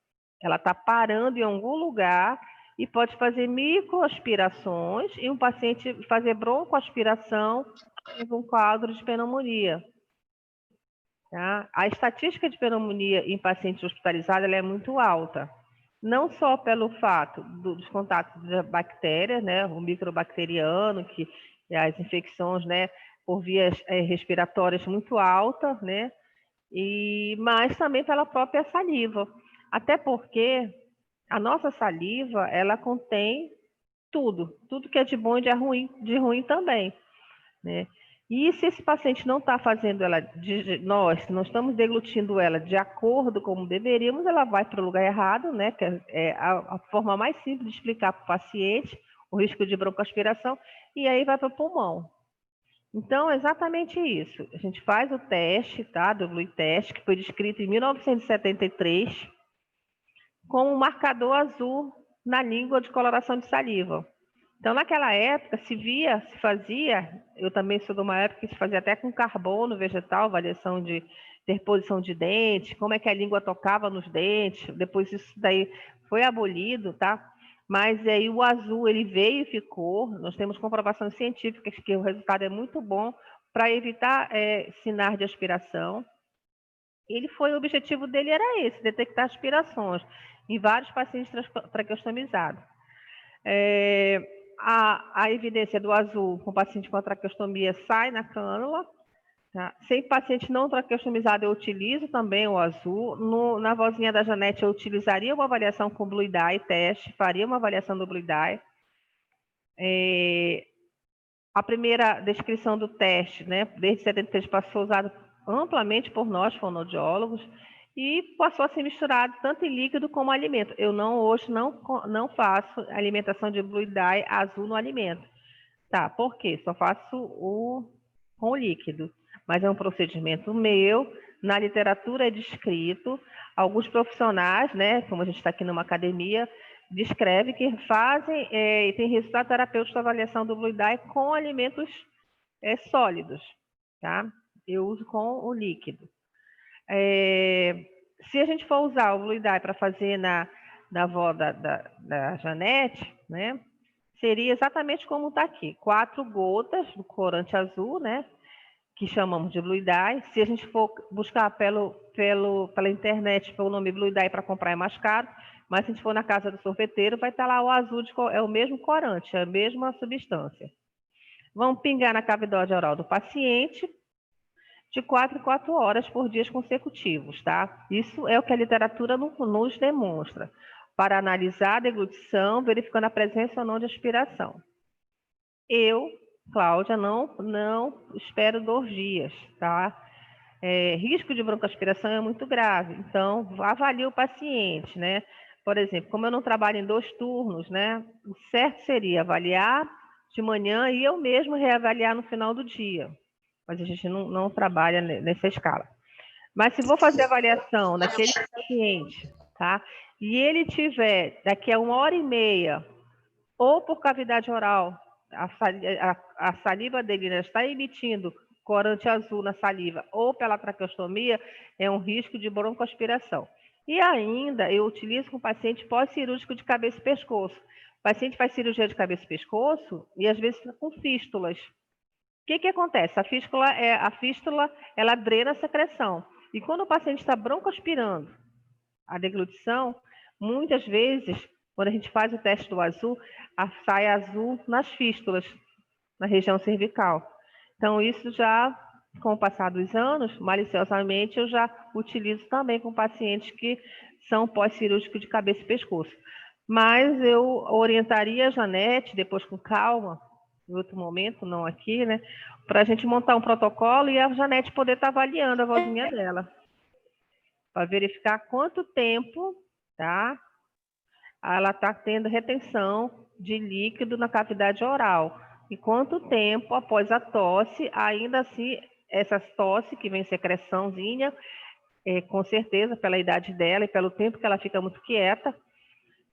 Ela está parando em algum lugar e pode fazer microaspirações e um paciente fazer broncoaspiração em um quadro de pneumonia. Tá? A estatística de pneumonia em pacientes hospitalizados ela é muito alta, não só pelo fato dos contatos de bactérias, né, o microbacteriano, que as infecções, né, por vias respiratórias muito alta, né, mas também pela própria saliva. Até porque a nossa saliva, ela contém tudo que é de bom e de ruim também, né? E se esse paciente não está fazendo ela, nós não estamos deglutindo ela de acordo como deveríamos, ela vai para o lugar errado, né? Que é a forma mais simples de explicar para o paciente o risco de broncoaspiração, e aí vai para o pulmão. Então, é exatamente isso. A gente faz o teste, tá? Do Blue Test, que foi descrito em 1973, com um marcador azul na língua de coloração de saliva. Então, naquela época, se fazia, eu também sou de uma época que se fazia até com carbono vegetal, avaliação de interposição de dente, como é que a língua tocava nos dentes, depois isso daí foi abolido, tá? Mas aí o azul, ele veio e ficou, nós temos comprovações científicas que o resultado é muito bom para evitar sinais de aspiração. O objetivo dele era esse, detectar aspirações em vários pacientes traqueostomizados. A evidência do azul com paciente com traqueostomia sai na cânula, Tá? Se paciente não traqueostomizado, eu utilizo também o azul. Na vozinha da Janete, eu utilizaria uma avaliação com Blue Dye teste, faria uma avaliação do Blue Dye. A primeira descrição do teste, né, desde 73, passou usado amplamente por nós, fonoaudiólogos, e passou a ser misturado tanto em líquido como alimento. Eu hoje não faço alimentação de Blue Dye azul no alimento. Tá, por quê? Só faço com o líquido. Mas é um procedimento meu, na literatura é descrito, alguns profissionais, né, como a gente está aqui numa academia, descreve que fazem e tem resultado terapêutico da avaliação do Blue Dye com alimentos sólidos, tá? Eu uso com o líquido. Se a gente for usar o Blue Dye para fazer na avó da Janete, né, seria exatamente como está aqui, 4 gotas do corante azul, né, que chamamos de Blue Dye. Se a gente for buscar pela internet pelo nome Blue Dye para comprar é mais caro, mas se a gente for na casa do sorveteiro, vai estar lá o azul, é o mesmo corante, é a mesma substância. Vamos pingar na cavidade oral do paciente de 4 em 4 horas por dias consecutivos, tá? Isso é o que a literatura nos demonstra, para analisar a deglutição, verificando a presença ou não de aspiração. Eu, Cláudia, não espero 2 dias, tá? Risco de broncoaspiração é muito grave, então avalie o paciente, né? Por exemplo, como eu não trabalho em 2 turnos, né? O certo seria avaliar de manhã e eu mesmo reavaliar no final do dia, mas a gente não trabalha nessa escala. Mas se vou fazer avaliação naquele paciente, tá? E ele tiver daqui a 1h30, ou por cavidade oral, a saliva dele já está emitindo corante azul na saliva, ou pela traqueostomia, é um risco de broncoaspiração. E ainda, eu utilizo com o paciente pós-cirúrgico de cabeça e pescoço. O paciente faz cirurgia de cabeça e pescoço e às vezes fica com fístulas. O que acontece? A fístula, ela drena a secreção. E quando o paciente está broncoaspirando a deglutição, muitas vezes, quando a gente faz o teste do azul, sai azul nas fístulas, na região cervical. Então, isso já, com o passar dos anos, maliciosamente, eu já utilizo também com pacientes que são pós-cirúrgicos de cabeça e pescoço. Mas eu orientaria a Janete, depois com calma, em outro momento, não aqui, né, para a gente montar um protocolo e a Janete poder estar avaliando a vozinha dela, para verificar quanto tempo, tá, ela está tendo retenção de líquido na cavidade oral. E quanto tempo após a tosse, ainda assim, essa tosse que vem secreçãozinha, com certeza, pela idade dela e pelo tempo que ela fica muito quieta,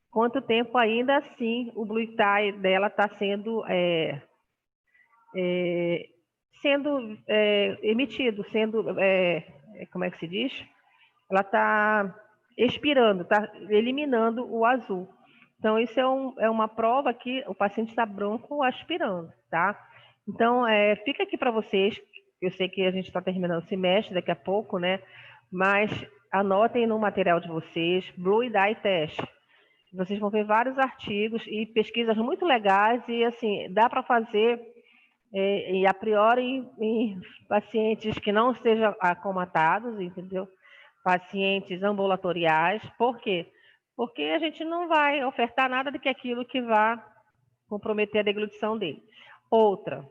quanto tempo ainda assim o Blue Dye dela está sendo emitido, como é que se diz? Ela está expirando, está eliminando o azul. Então, isso é uma prova que o paciente está broncoaspirando, tá? Então, fica aqui para vocês, eu sei que a gente está terminando o semestre daqui a pouco, né? Mas anotem no material de vocês, Blue Dye Test. Vocês vão ver vários artigos e pesquisas muito legais e, assim, dá para fazer, e a priori, em pacientes que não estejam acomatados, entendeu? Pacientes ambulatoriais. Por quê? Porque a gente não vai ofertar nada do que aquilo que vá comprometer a deglutição dele. Outra,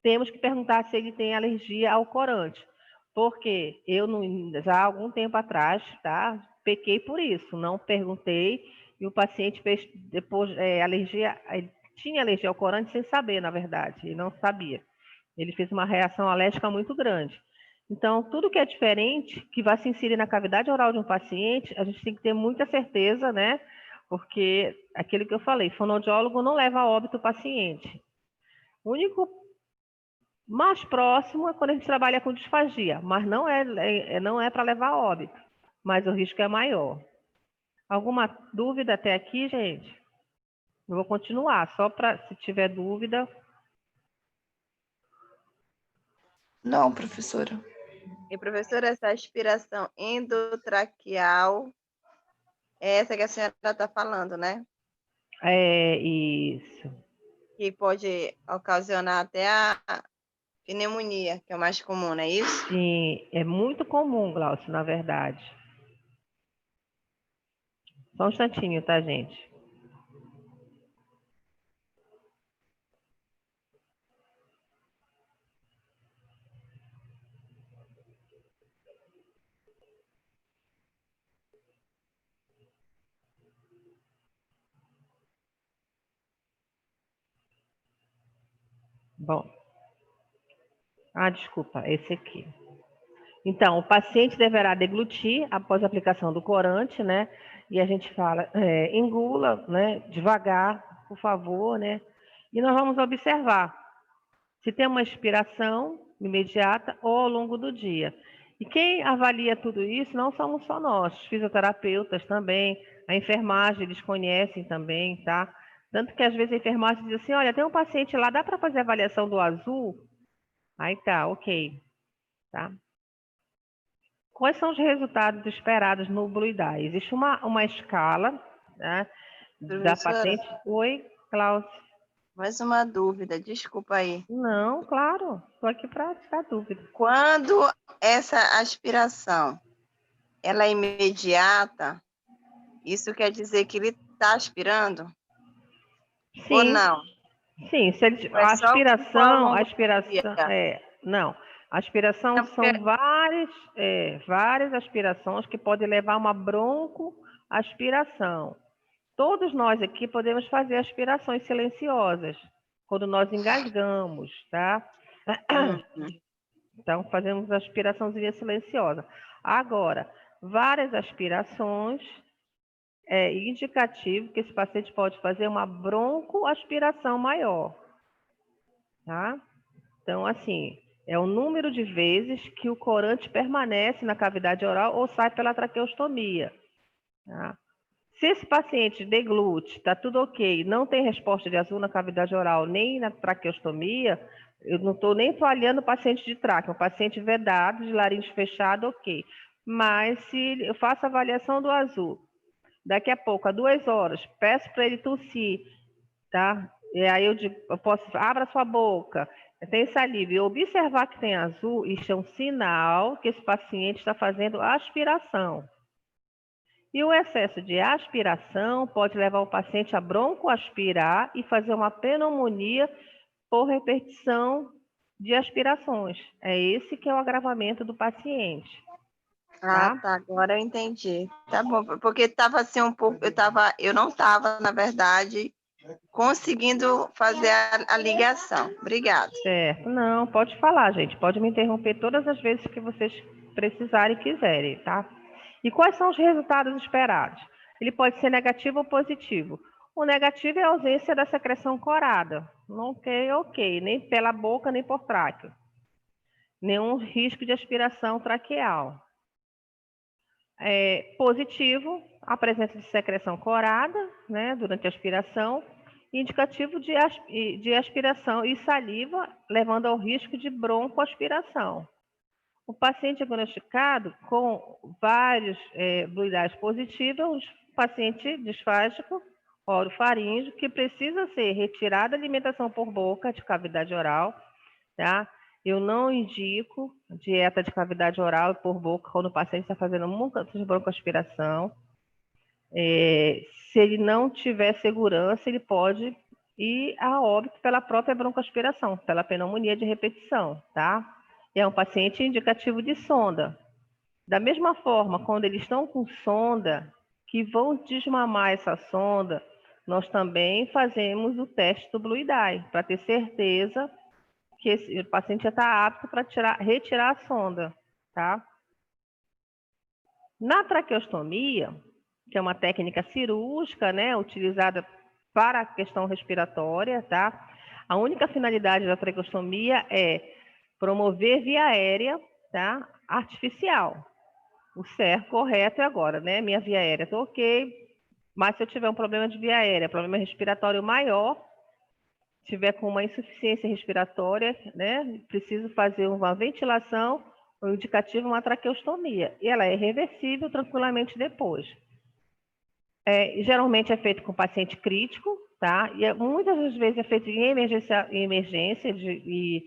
temos que perguntar se ele tem alergia ao corante. Porque eu, já há algum tempo atrás, tá, pequei por isso, não perguntei, e o paciente fez depois alergia, ele tinha alergia ao corante sem saber, na verdade, e não sabia. Ele fez uma reação alérgica muito grande. Então, tudo que é diferente, que vai se inserir na cavidade oral de um paciente, a gente tem que ter muita certeza, né? Porque, aquilo que eu falei, fonoaudiólogo não leva a óbito o paciente. O único mais próximo é quando a gente trabalha com disfagia, mas não é para levar a óbito, mas o risco é maior. Alguma dúvida até aqui, gente? Eu vou continuar, só para, se tiver dúvida. Não, professora. E, professora, essa aspiração endotraqueal é essa que a senhora está falando, né? É isso. Que pode ocasionar até a pneumonia, que é o mais comum, não é isso? Sim, é muito comum, Glaucio, na verdade. Só um instantinho, tá, gente? Bom. Desculpa, esse aqui. Então, o paciente deverá deglutir após a aplicação do corante, né? E a gente fala, engula, né? Devagar, por favor, né? E nós vamos observar se tem uma expiração imediata ou ao longo do dia. E quem avalia tudo isso não somos só nós, os fisioterapeutas também, a enfermagem, eles conhecem também, tá? Tanto que às vezes a enfermagem diz assim, olha, tem um paciente lá, dá para fazer avaliação do azul? Aí tá, ok, tá? Quais são os resultados esperados no Blue Eye? Existe uma escala, né, da Professora, paciente. Oi, Cláudia. mais uma dúvida, desculpa aí. Não, claro, estou aqui para tirar dúvida. Quando essa aspiração ela é imediata, isso quer dizer que ele está aspirando? Ou Sim, não? sim. Se ele, Ou é a só o que for ao aspiração, longo do dia? não. A aspiração Não, porque são várias aspirações que podem levar a uma broncoaspiração. Todos nós aqui podemos fazer aspirações silenciosas, quando nós engasgamos, tá? Então, fazemos aspiraçãozinha silenciosa. Agora, várias aspirações é indicativo que esse paciente pode fazer uma broncoaspiração maior, tá? Então, assim, é o número de vezes que o corante permanece na cavidade oral ou sai pela traqueostomia, tá? Se esse paciente deglute, está tudo ok, não tem resposta de azul na cavidade oral nem na traqueostomia, eu não estou nem avaliando o paciente de traque, um paciente vedado, de laringe fechado, ok. Mas se eu faço a avaliação do azul, daqui a pouco, a 2 horas, peço para ele tossir, tá? E aí eu posso, abra sua boca, tem saliva, e observar que tem azul, isso é um sinal que esse paciente está fazendo aspiração. E o excesso de aspiração pode levar o paciente a broncoaspirar e fazer uma pneumonia por repetição de aspirações. É esse que é o agravamento do paciente, Ah, tá? tá, agora eu entendi. Tá bom, porque estava assim um pouco, eu não estava, na verdade, conseguindo fazer a ligação. Obrigada. Certo. Não, pode falar, gente. Pode me interromper todas as vezes que vocês precisarem e quiserem, tá? E quais são os resultados esperados? Ele pode ser negativo ou positivo. O negativo é a ausência da secreção corada. Ok, nem pela boca, nem por tráqueo. Nenhum risco de aspiração traqueal. Positivo, a presença de secreção corada, né, durante a aspiração, indicativo de aspiração e saliva, levando ao risco de broncoaspiração. O paciente diagnosticado com vários Blue Eyes positivos é um paciente disfágico orofaríngeo que precisa ser retirada a alimentação por boca de cavidade oral, tá? Eu não indico dieta de cavidade oral e por boca quando o paciente está fazendo muita broncoaspiração. Se ele não tiver segurança, ele pode ir a óbito pela própria broncoaspiração, pela pneumonia de repetição, tá? É um paciente indicativo de sonda. Da mesma forma, quando eles estão com sonda, que vão desmamar essa sonda, nós também fazemos o teste do Blue Eye, para ter certeza que o paciente já está apto para retirar a sonda, tá? Na traqueostomia, que é uma técnica cirúrgica, né, utilizada para a questão respiratória, tá? A única finalidade da traqueostomia é promover via aérea, tá? Artificial. O certo, correto é agora, né? Minha via aérea está ok, mas se eu tiver um problema de via aérea, problema respiratório maior, tiver com uma insuficiência respiratória, né? Preciso fazer uma ventilação, o indicativo é uma traqueostomia. E ela é reversível tranquilamente depois. Geralmente é feito com paciente crítico, tá? E muitas das vezes é feito em emergência e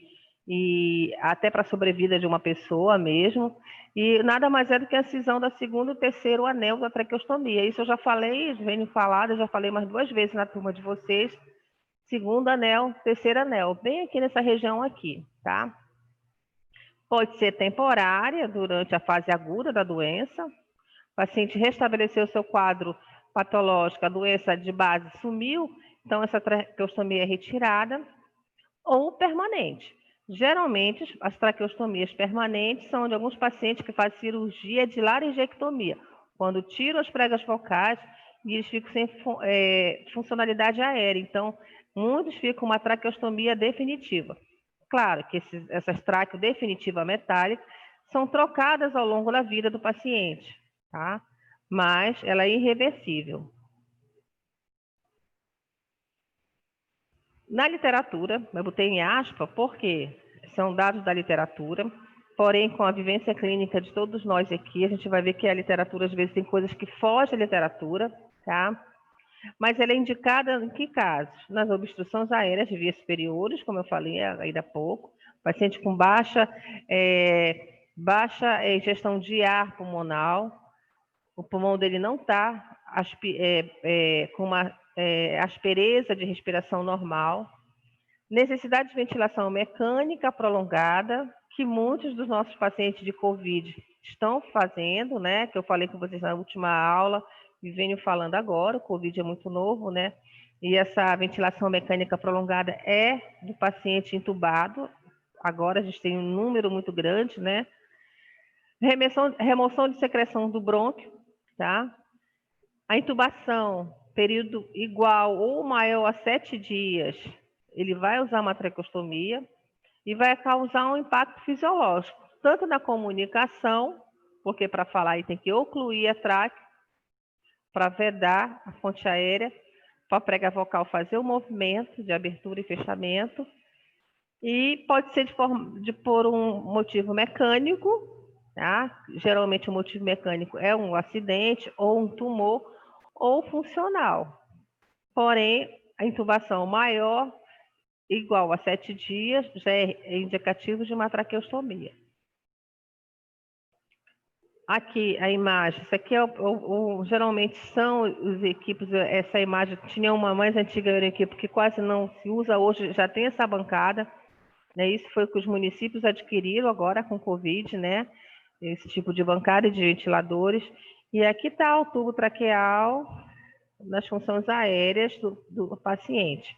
e até para a sobrevida de uma pessoa mesmo, e nada mais é do que a cisão da segunda e terceiro anel da traqueostomia. Isso eu já falei, venho falado, eu já falei mais 2 vezes na turma de vocês, segundo anel, terceiro anel, bem aqui nessa região aqui, tá? Pode ser temporária, durante a fase aguda da doença, o paciente restabeleceu seu quadro patológico, a doença de base sumiu, então essa traqueostomia é retirada, ou permanente. Geralmente, as traqueostomias permanentes são de alguns pacientes que fazem cirurgia de laringectomia, quando tiram as pregas vocais e eles ficam sem funcionalidade aérea. Então, muitos ficam com uma traqueostomia definitiva. Claro que essas traqueos definitiva metálicas são trocadas ao longo da vida do paciente, tá? Mas ela é irreversível. Na literatura, eu botei em aspa porque são dados da literatura, porém, com a vivência clínica de todos nós aqui, a gente vai ver que a literatura, às vezes, tem coisas que fogem da literatura, tá? Mas ela é indicada em que casos? Nas obstruções aéreas de vias superiores, como eu falei ainda há pouco, paciente com baixa ingestão de ar pulmonal, o pulmão dele não está com uma aspereza de respiração normal, necessidade de ventilação mecânica prolongada, que muitos dos nossos pacientes de COVID estão fazendo, né? Que eu falei com vocês na última aula e venho falando agora, o COVID é muito novo, né? E essa ventilação mecânica prolongada é do paciente entubado. Agora a gente tem um número muito grande, né? Remoção de secreção do brônquio, tá? A intubação, período igual ou maior a 7 dias, ele vai usar uma traqueostomia e vai causar um impacto fisiológico, tanto na comunicação, porque para falar ele tem que ocluir a tráquea, para vedar a fonte aérea, para a prega vocal fazer o movimento de abertura e fechamento, e pode ser por um motivo mecânico, tá? Geralmente o motivo mecânico é um acidente ou um tumor, ou funcional. Porém, a intubação maior, igual a 7 dias, já é indicativo de uma traqueostomia. Aqui a imagem, isso aqui geralmente são os equipes, essa imagem tinha uma mais antiga equipe que quase não se usa hoje, já tem essa bancada, né? Isso foi o que os municípios adquiriram agora com Covid, né? Esse tipo de bancada de ventiladores. E aqui está o tubo traqueal nas funções aéreas do paciente.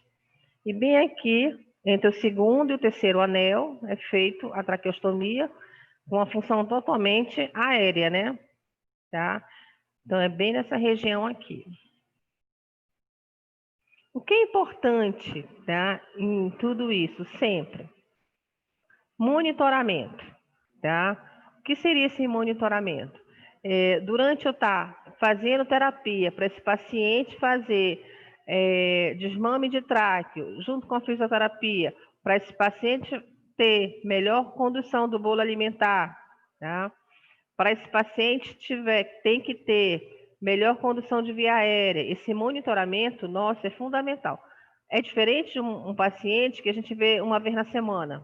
E bem aqui, entre o segundo e o terceiro anel, é feito a traqueostomia com uma função totalmente aérea, né? Tá? Então, é bem nessa região aqui. O que é importante, tá, em tudo isso, sempre? Monitoramento, tá? O que seria esse monitoramento? Durante eu estar fazendo terapia para esse paciente fazer desmame de tráqueo, junto com a fisioterapia, para esse paciente ter melhor condução do bolo alimentar, tá? Para esse paciente tem que ter melhor condução de via aérea. Esse monitoramento, nosso, é fundamental. É diferente de um paciente que a gente vê uma vez na semana,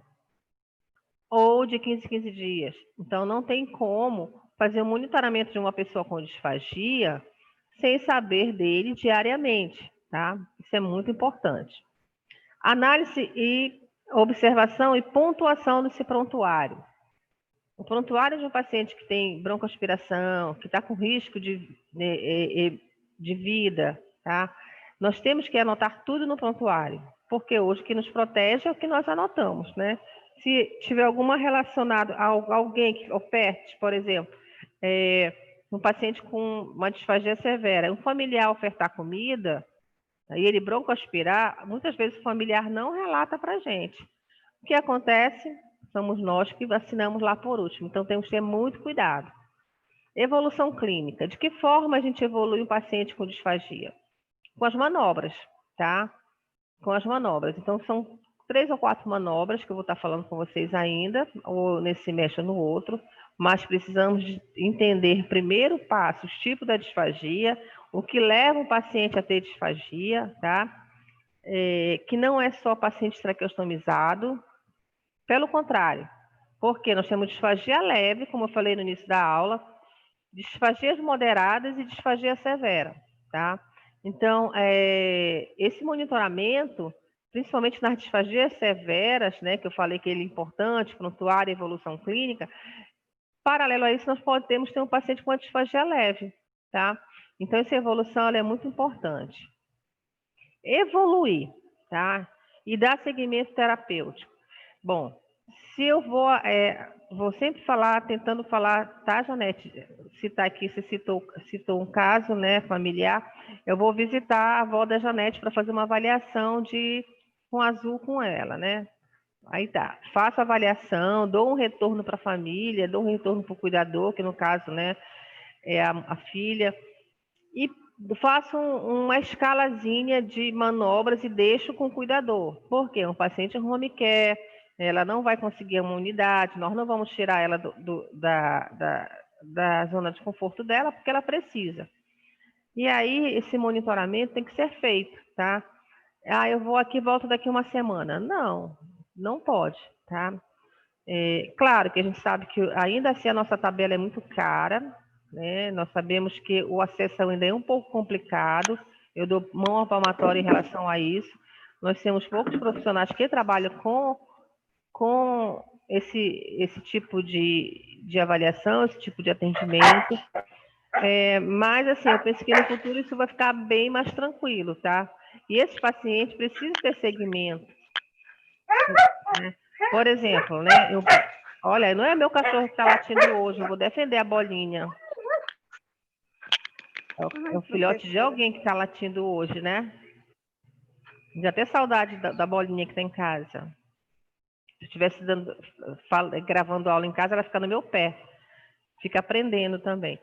ou de 15 em 15 dias. Então, não tem como fazer o monitoramento de uma pessoa com disfagia sem saber dele diariamente, tá? Isso é muito importante. Análise e observação e pontuação desse prontuário. O prontuário de um paciente que tem broncoaspiração, que está com risco de vida, tá? Nós temos que anotar tudo no prontuário, porque hoje o que nos protege é o que nós anotamos, né? Se tiver alguma relacionada a alguém que oferte, por exemplo, um paciente com uma disfagia severa, um familiar ofertar comida, e ele broncoaspirar, muitas vezes o familiar não relata para a gente. O que acontece? Somos nós que vacinamos lá por último, então temos que ter muito cuidado. Evolução clínica. De que forma a gente evolui um paciente com disfagia? Com as manobras, tá? Com as manobras. Então, são 3 ou 4 manobras que eu vou estar falando com vocês ainda, ou nesse semestre ou no outro, mas precisamos de entender primeiro passo, os tipos da disfagia, o que leva o paciente a ter disfagia, tá? Que não é só paciente traqueostomizado. Pelo contrário, porque nós temos disfagia leve, como eu falei no início da aula, disfagias moderadas e disfagia severa, tá? Então, esse monitoramento, principalmente nas disfagias severas, né, que eu falei que ele é importante, prontuário e evolução clínica, paralelo a isso, nós podemos ter um paciente com a disfagia leve, tá? Então, essa evolução ela é muito importante. Evoluir, tá? E dar seguimento terapêutico. Bom, se eu vou sempre falar, tentando falar, tá, Janete? Citar aqui, você citou um caso, né, familiar. Eu vou visitar a avó da Janete para fazer uma avaliação com azul com ela, né? Aí tá, faço a avaliação, dou um retorno para a família, dou um retorno para o cuidador, que no caso, né, é a filha, e faço uma escalazinha de manobras e deixo com o cuidador. Por quê? Um paciente home care, ela não vai conseguir uma unidade, nós não vamos tirar ela da zona de conforto dela, porque ela precisa. E aí, esse monitoramento tem que ser feito, tá? Ah, eu vou aqui e volto daqui uma semana. Não, não pode, tá? Claro que a gente sabe que ainda assim a nossa tabela é muito cara, né? Nós sabemos que o acesso ainda é um pouco complicado, eu dou mão à palmatória em relação a isso. Nós temos poucos profissionais que trabalham com esse tipo de avaliação, esse tipo de atendimento. Mas, assim, eu penso que no futuro isso vai ficar bem mais tranquilo, tá? E esses pacientes precisam ter segmento, né? Por exemplo, né? Olha, não é meu cachorro que está latindo hoje, eu vou defender a bolinha. É o filhote de alguém que está latindo hoje, né? Já até saudade da bolinha que está em casa. Se eu estivesse gravando aula em casa, ela fica no meu pé. Fica aprendendo também.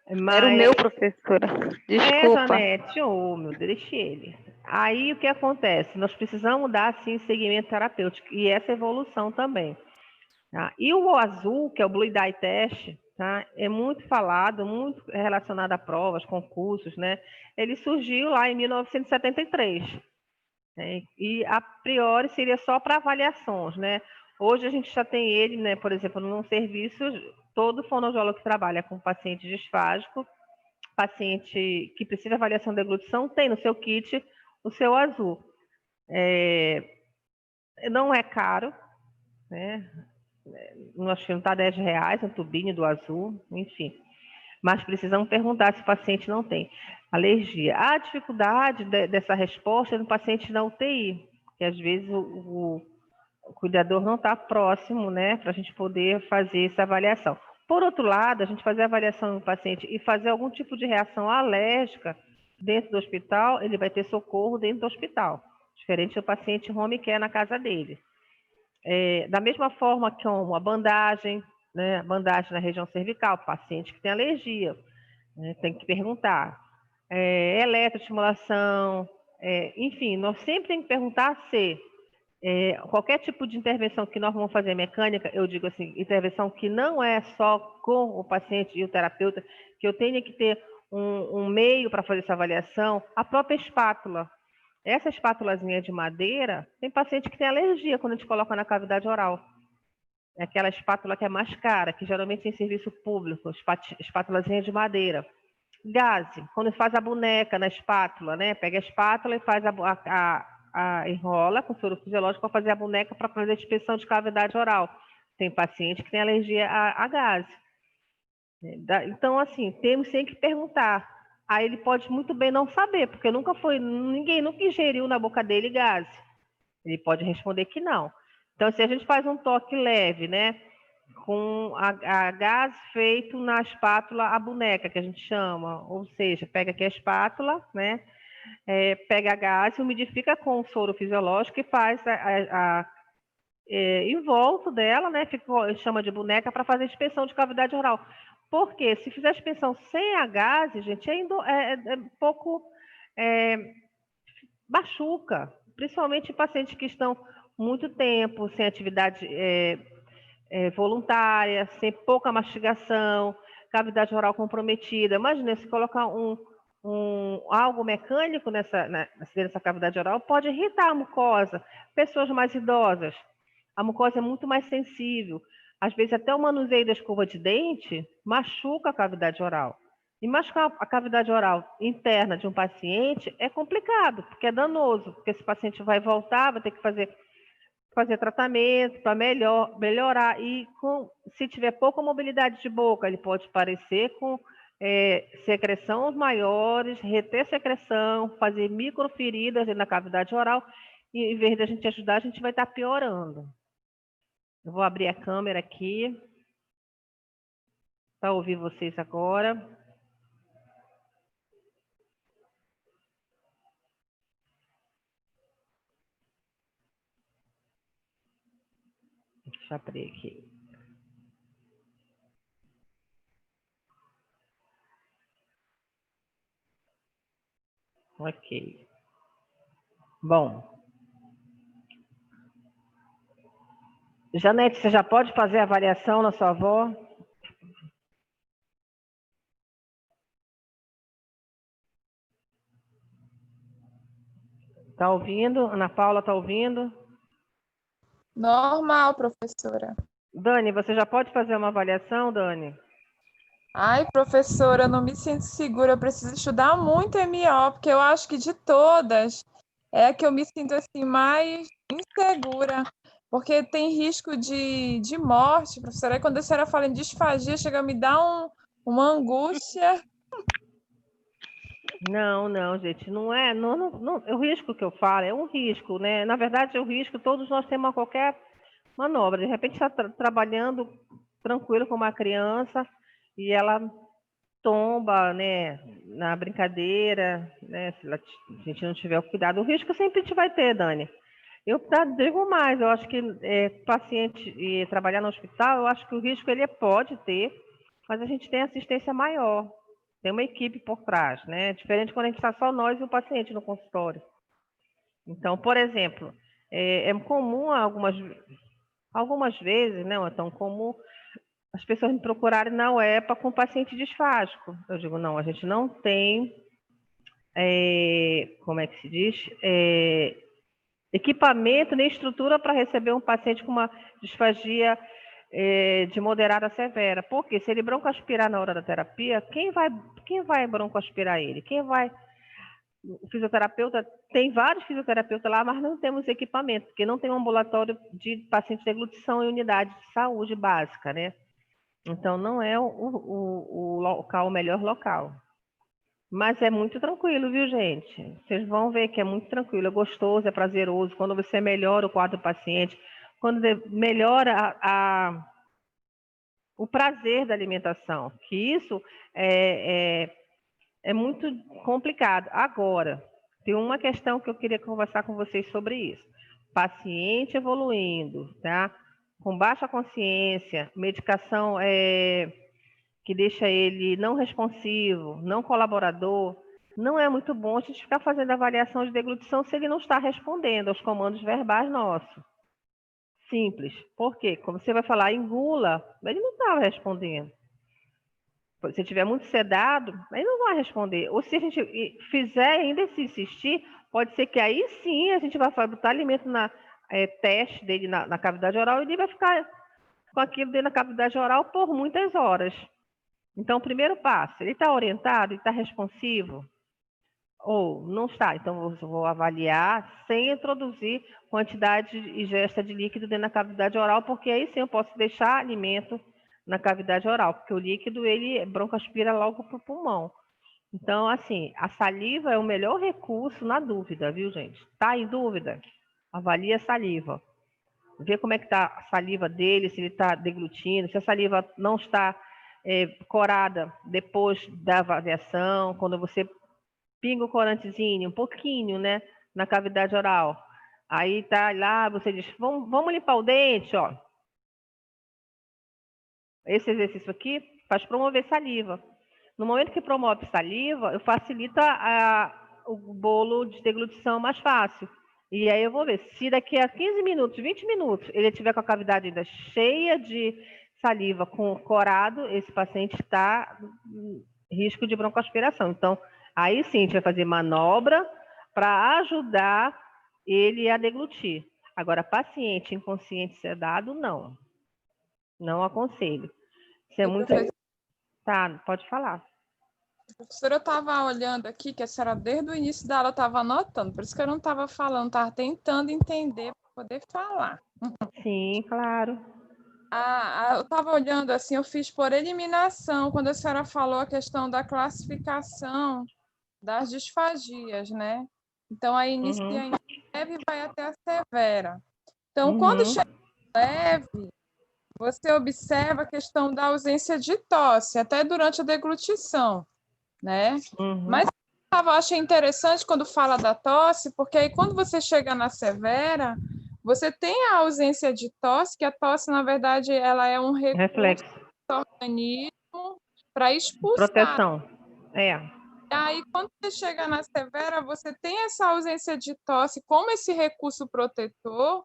Era o meu, professora. Desculpa. Janete, meu Deus, deixe ele. Aí o que acontece? Nós precisamos dar, sim, segmento terapêutico e essa evolução também. Tá? E o azul, que é o Blue Dye Test, tá? É muito falado, muito relacionado a provas, concursos, né? Ele surgiu lá em 1973. Né? E a priori seria só para avaliações, né? Hoje a gente já tem ele, né? Por exemplo, num serviço, todo fonoaudiólogo que trabalha com paciente disfágico, paciente que precisa de avaliação de deglutição, tem no seu kit o seu azul. Não é caro, né? Acho que não está R$10, um tubinho do azul, enfim. Mas precisamos perguntar se o paciente não tem alergia. A dificuldade dessa resposta é no paciente na UTI, que às vezes o cuidador não está próximo, né, para a gente poder fazer essa avaliação. Por outro lado, a gente fazer a avaliação do paciente e fazer algum tipo de reação alérgica dentro do hospital, ele vai ter socorro dentro do hospital, diferente do paciente home care na casa dele. Da mesma forma que uma bandagem, né, bandagem na região cervical, paciente que tem alergia, né, tem que perguntar. Eletroestimulação, enfim, nós sempre temos que perguntar se qualquer tipo de intervenção que nós vamos fazer mecânica, eu digo assim, intervenção que não é só com o paciente e o terapeuta, que eu tenha que ter um meio para fazer essa avaliação, a própria espátula. Essa espátulazinha de madeira, tem paciente que tem alergia quando a gente coloca na cavidade oral. É aquela espátula que é mais cara, que geralmente é em serviço público, espátulazinha de madeira. Gaze, quando faz a boneca na espátula, né? Pega a espátula e faz enrola com soro fisiológico para fazer a boneca para fazer a inspeção de cavidade oral. Tem paciente que tem alergia a gás. Então, assim, temos sempre que perguntar. Aí ele pode muito bem não saber, porque ninguém nunca ingeriu na boca dele gás. Ele pode responder que não. Então, se a gente faz um toque leve, né, com a gás feito na espátula, a boneca, que a gente chama, ou seja, pega aqui a espátula, né, pega a gás, umidifica com o soro fisiológico e faz em volta dela, né, chama de boneca, para fazer a inspeção de cavidade oral. Porque se fizer a inspeção sem a gás, gente, é um pouco machuca, principalmente em pacientes que estão muito tempo sem atividade voluntária, sem pouca mastigação, cavidade oral comprometida. Imagina, se colocar algo mecânico nessa cavidade oral, pode irritar a mucosa. Pessoas mais idosas, a mucosa é muito mais sensível. Às vezes, até o manuseio da escova de dente machuca a cavidade oral. E machucar a cavidade oral interna de um paciente é complicado, porque é danoso, porque esse paciente vai voltar, vai ter que fazer tratamento para melhorar. E se tiver pouca mobilidade de boca, ele pode parecer com secreção maiores, reter secreção, fazer microferidas na cavidade oral, e em vez de a gente ajudar, a gente vai estar piorando. Eu vou abrir a câmera aqui para ouvir vocês agora. Deixa eu abrir aqui. Ok. Bom. Janete, você já pode fazer a avaliação na sua avó? Está ouvindo? Ana Paula está ouvindo? Normal, professora. Dani, você já pode fazer uma avaliação, Dani? Ai, professora, eu não me sinto segura, eu preciso estudar muito MO, porque eu acho que de todas é a que eu me sinto assim mais insegura, porque tem risco de morte, professora. Aí quando a senhora fala em disfagia, chega a me dar uma angústia. Não, gente, não é. O risco que eu falo é um risco, né? Na verdade, é um risco, todos nós temos a qualquer manobra. De repente, está trabalhando tranquilo com uma criança e ela tomba, né, na brincadeira, né? Se a gente não tiver o cuidado, o risco sempre a gente vai ter, Dani. Eu digo mais, eu acho que paciente e trabalhar no hospital, eu acho que o risco ele pode ter, mas a gente tem assistência maior, tem uma equipe por trás, né? Diferente quando a gente está só nós e o paciente no consultório. Então, por exemplo, é comum algumas vezes, não é tão comum, as pessoas me procurarem na UEPA com paciente disfágico. Eu digo, não, a gente não tem, como é que se diz? Equipamento nem estrutura para receber um paciente com uma disfagia de moderada a severa. Porque se ele broncoaspirar na hora da terapia, quem vai broncoaspirar ele? O fisioterapeuta, tem vários fisioterapeutas lá, mas não temos equipamento, porque não tem um ambulatório de paciente de deglutição em unidade de saúde básica, né? Então, não é o melhor local. Mas é muito tranquilo, viu, gente? Vocês vão ver que é muito tranquilo, é gostoso, é prazeroso. Quando você melhora o quadro do paciente, quando melhora o prazer da alimentação, que isso é muito complicado. Agora, tem uma questão que eu queria conversar com vocês sobre isso. Paciente evoluindo, tá? Com baixa consciência, medicação que deixa ele não responsivo, não colaborador, não é muito bom a gente ficar fazendo avaliação de deglutição se ele não está respondendo aos comandos verbais nossos. Simples. Por quê? Como você vai falar, engula, ele não estava respondendo. Se estiver muito sedado, ele não vai responder. Ou se a gente fizer ainda se insistir, pode ser que aí sim a gente vai botar alimento teste dele na cavidade oral e ele vai ficar com aquilo dentro da cavidade oral por muitas horas. Então, o primeiro passo, ele está orientado, ele está responsivo? Ou não está? Então, eu vou avaliar sem introduzir quantidade e ingesta de líquido dentro da cavidade oral, porque aí sim eu posso deixar alimento na cavidade oral, porque o líquido, ele broncoaspira logo para o pulmão. Então, assim, a saliva é o melhor recurso na dúvida, viu, gente? Está em dúvida? Avalie a saliva. Vê como é que está a saliva dele, se ele está deglutindo, se a saliva não está corada depois da avaliação, quando você pinga o corantezinho, um pouquinho, né, na cavidade oral. Aí tá lá, você diz, vamos limpar o dente, ó. Esse exercício aqui faz promover saliva. No momento que promove saliva, eu facilito o bolo de deglutição mais fácil. E aí eu vou ver, se daqui a 15 minutos, 20 minutos, ele tiver com a cavidade ainda cheia de saliva com corado, esse paciente está em risco de broncoaspiração. Então, aí sim, a gente vai fazer manobra para ajudar ele a deglutir. Agora, paciente inconsciente sedado, não. Não aconselho. Isso é muito... Tá, pode falar. Professora, eu estava olhando aqui que a senhora, desde o início da aula, estava anotando, por isso que eu não estava falando, estava tentando entender para poder falar. Sim, claro. Eu estava olhando assim, eu fiz por eliminação, quando a senhora falou a questão da classificação das disfagias, né? Então, a inicia em leve e vai até a severa. Então, quando chega leve, você observa a questão da ausência de tosse, até durante a deglutição, né? Mas eu achei interessante quando fala da tosse, porque aí quando você chega na severa, você tem a ausência de tosse, que a tosse, na verdade, ela é um reflexo do organismo para expulsar. Proteção. Aí, quando você chega na severa, você tem essa ausência de tosse como esse recurso protetor,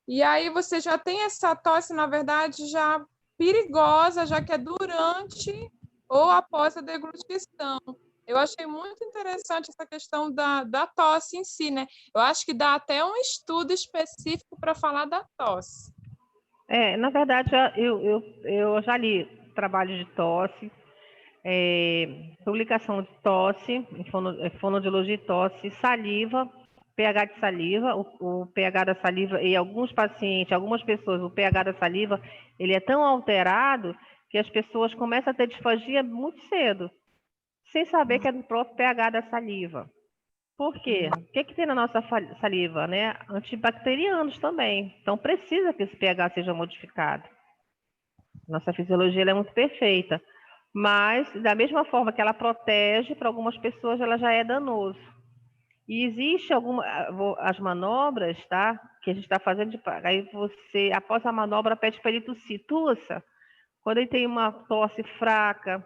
e aí você já tem essa tosse, na verdade, já perigosa, já que é durante ou após a deglutição. Eu achei muito interessante essa questão da tosse em si, né? Eu acho que dá até um estudo específico para falar da tosse. Na verdade, eu já li trabalho de tosse, publicação de tosse, fonoaudiologia de tosse, saliva, pH de saliva, o pH da saliva, e alguns pacientes, algumas pessoas, o pH da saliva, ele é tão alterado que as pessoas começam a ter disfagia muito cedo, sem saber que é do próprio pH da saliva. Por quê? O que tem na nossa saliva, né? Antibacterianos também. Então, precisa que esse pH seja modificado. Nossa fisiologia é muito perfeita. Mas, da mesma forma que ela protege, para algumas pessoas ela já é danoso. E existe as manobras, tá? Que a gente está fazendo, aí você, após a manobra, pede para ele tossir. Tussa. Quando ele tem uma tosse fraca,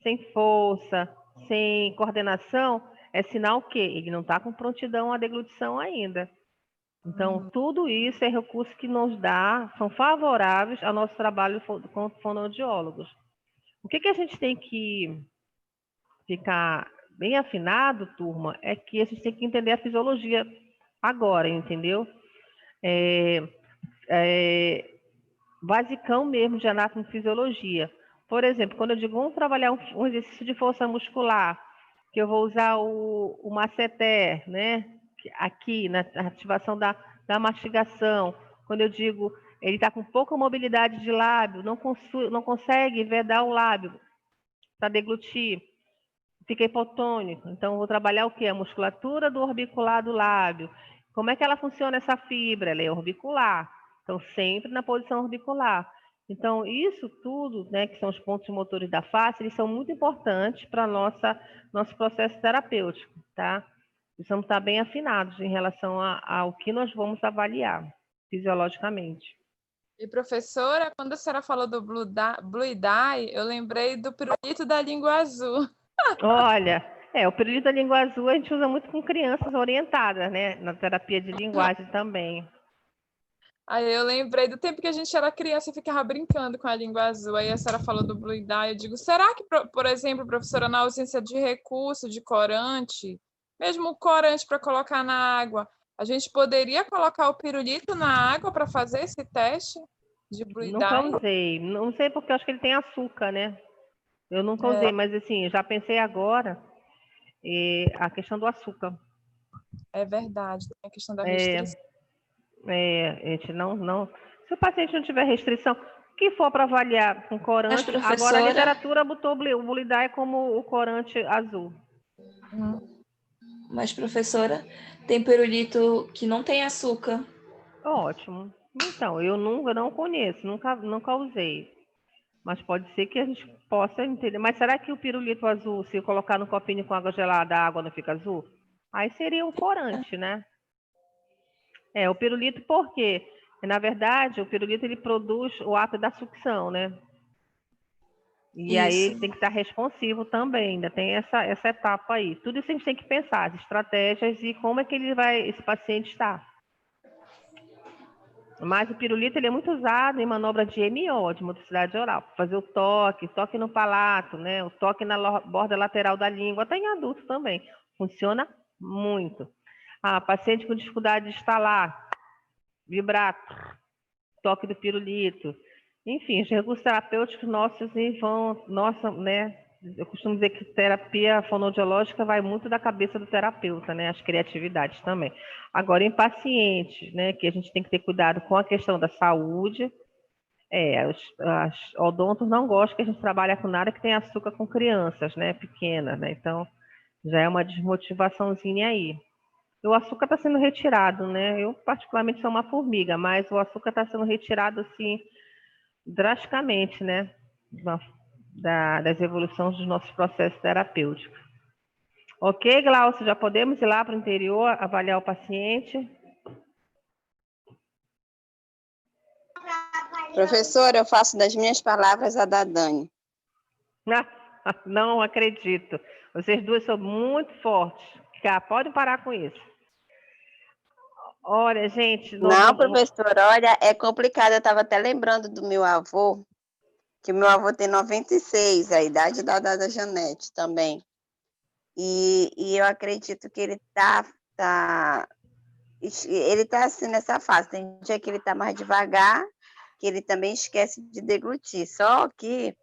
sem força, sem coordenação, é sinal que ele não está com prontidão à deglutição ainda. Então, tudo isso é recurso que nos dá, são favoráveis ao nosso trabalho com fonoaudiólogos. O que a gente tem que ficar bem afinado, turma, é que a gente tem que entender a fisiologia agora, entendeu? Basicão mesmo de anatomofisiologia. Por exemplo, quando eu digo vamos trabalhar um exercício de força muscular, que eu vou usar o masseter, né? Aqui na ativação da mastigação. Quando eu digo ele está com pouca mobilidade de lábio, não consegue vedar o lábio para deglutir, fica hipotônico. Então, vou trabalhar o quê? A musculatura do orbicular do lábio. Como é que ela funciona essa fibra? Ela é orbicular. Então, sempre na posição orbicular. Então, isso tudo, né, que são os pontos motores da face, eles são muito importantes para nosso processo terapêutico, tá? Precisamos estar bem afinados em relação ao que nós vamos avaliar fisiologicamente. E, professora, quando a senhora falou do Blue Dye, eu lembrei do pirulito da língua azul. Olha, o pirulito da língua azul a gente usa muito com crianças orientadas, né? Na terapia de linguagem também. Aí eu lembrei do tempo que a gente era criança e ficava brincando com a língua azul. Aí a senhora falou do Blue Dye. Eu digo, será que, por exemplo, professora, na ausência de recurso, de corante, mesmo o corante para colocar na água, a gente poderia colocar o pirulito na água para fazer esse teste de Blue Dye? Nunca usei. Não sei porque eu acho que ele tem açúcar, né? Eu nunca usei, mas assim, já pensei agora a questão do açúcar. É verdade, tem a questão da restrição. A gente não. Se o paciente não tiver restrição, o que for para avaliar com corante, professora... agora a literatura botou o Blue Dye como o corante azul. Mas, professora, tem pirulito que não tem açúcar. Ótimo. Então, eu não conheço, nunca usei. Mas pode ser que a gente possa entender. Mas será que o pirulito azul, se eu colocar no copinho com água gelada, a água não fica azul? Aí seria um corante, né? O pirulito, por quê? Na verdade, o pirulito ele produz o ato da sucção, né? E aí ele tem que estar responsivo também, ainda tem essa etapa aí. Tudo isso a gente tem que pensar, as estratégias e como é que esse paciente está. Mas o pirulito ele é muito usado em manobra de MO, de motricidade oral, para fazer o toque no palato, né? O toque na borda lateral da língua, até em adulto também. Funciona muito. Paciente com dificuldade de estalar, vibrato, toque do pirulito. Enfim, os recursos terapêuticos nossos né? Eu costumo dizer que terapia fonoaudiológica vai muito da cabeça do terapeuta, né? As criatividades também. Agora, em pacientes, né? Que a gente tem que ter cuidado com a questão da saúde. As odontos não gostam que a gente trabalhe com nada que tem açúcar com crianças, né? Pequenas, né? Então, já é uma desmotivaçãozinha aí. O açúcar está sendo retirado, né? Eu, particularmente, sou uma formiga, mas o açúcar está sendo retirado, assim, drasticamente, né? Das evoluções dos nossos processos terapêuticos. Ok, Glaucio, já podemos ir lá para o interior, avaliar o paciente? Professora, eu faço das minhas palavras a da Dani. Não acredito. Vocês duas são muito fortes. Podem parar com isso. Olha, gente... Não, professora, olha, é complicado. Eu estava até lembrando do meu avô, que meu avô tem 96, a idade da Janete também. E eu acredito que ele tá assim nessa fase. Tem dia que ele está mais devagar, que ele também esquece de deglutir. Só que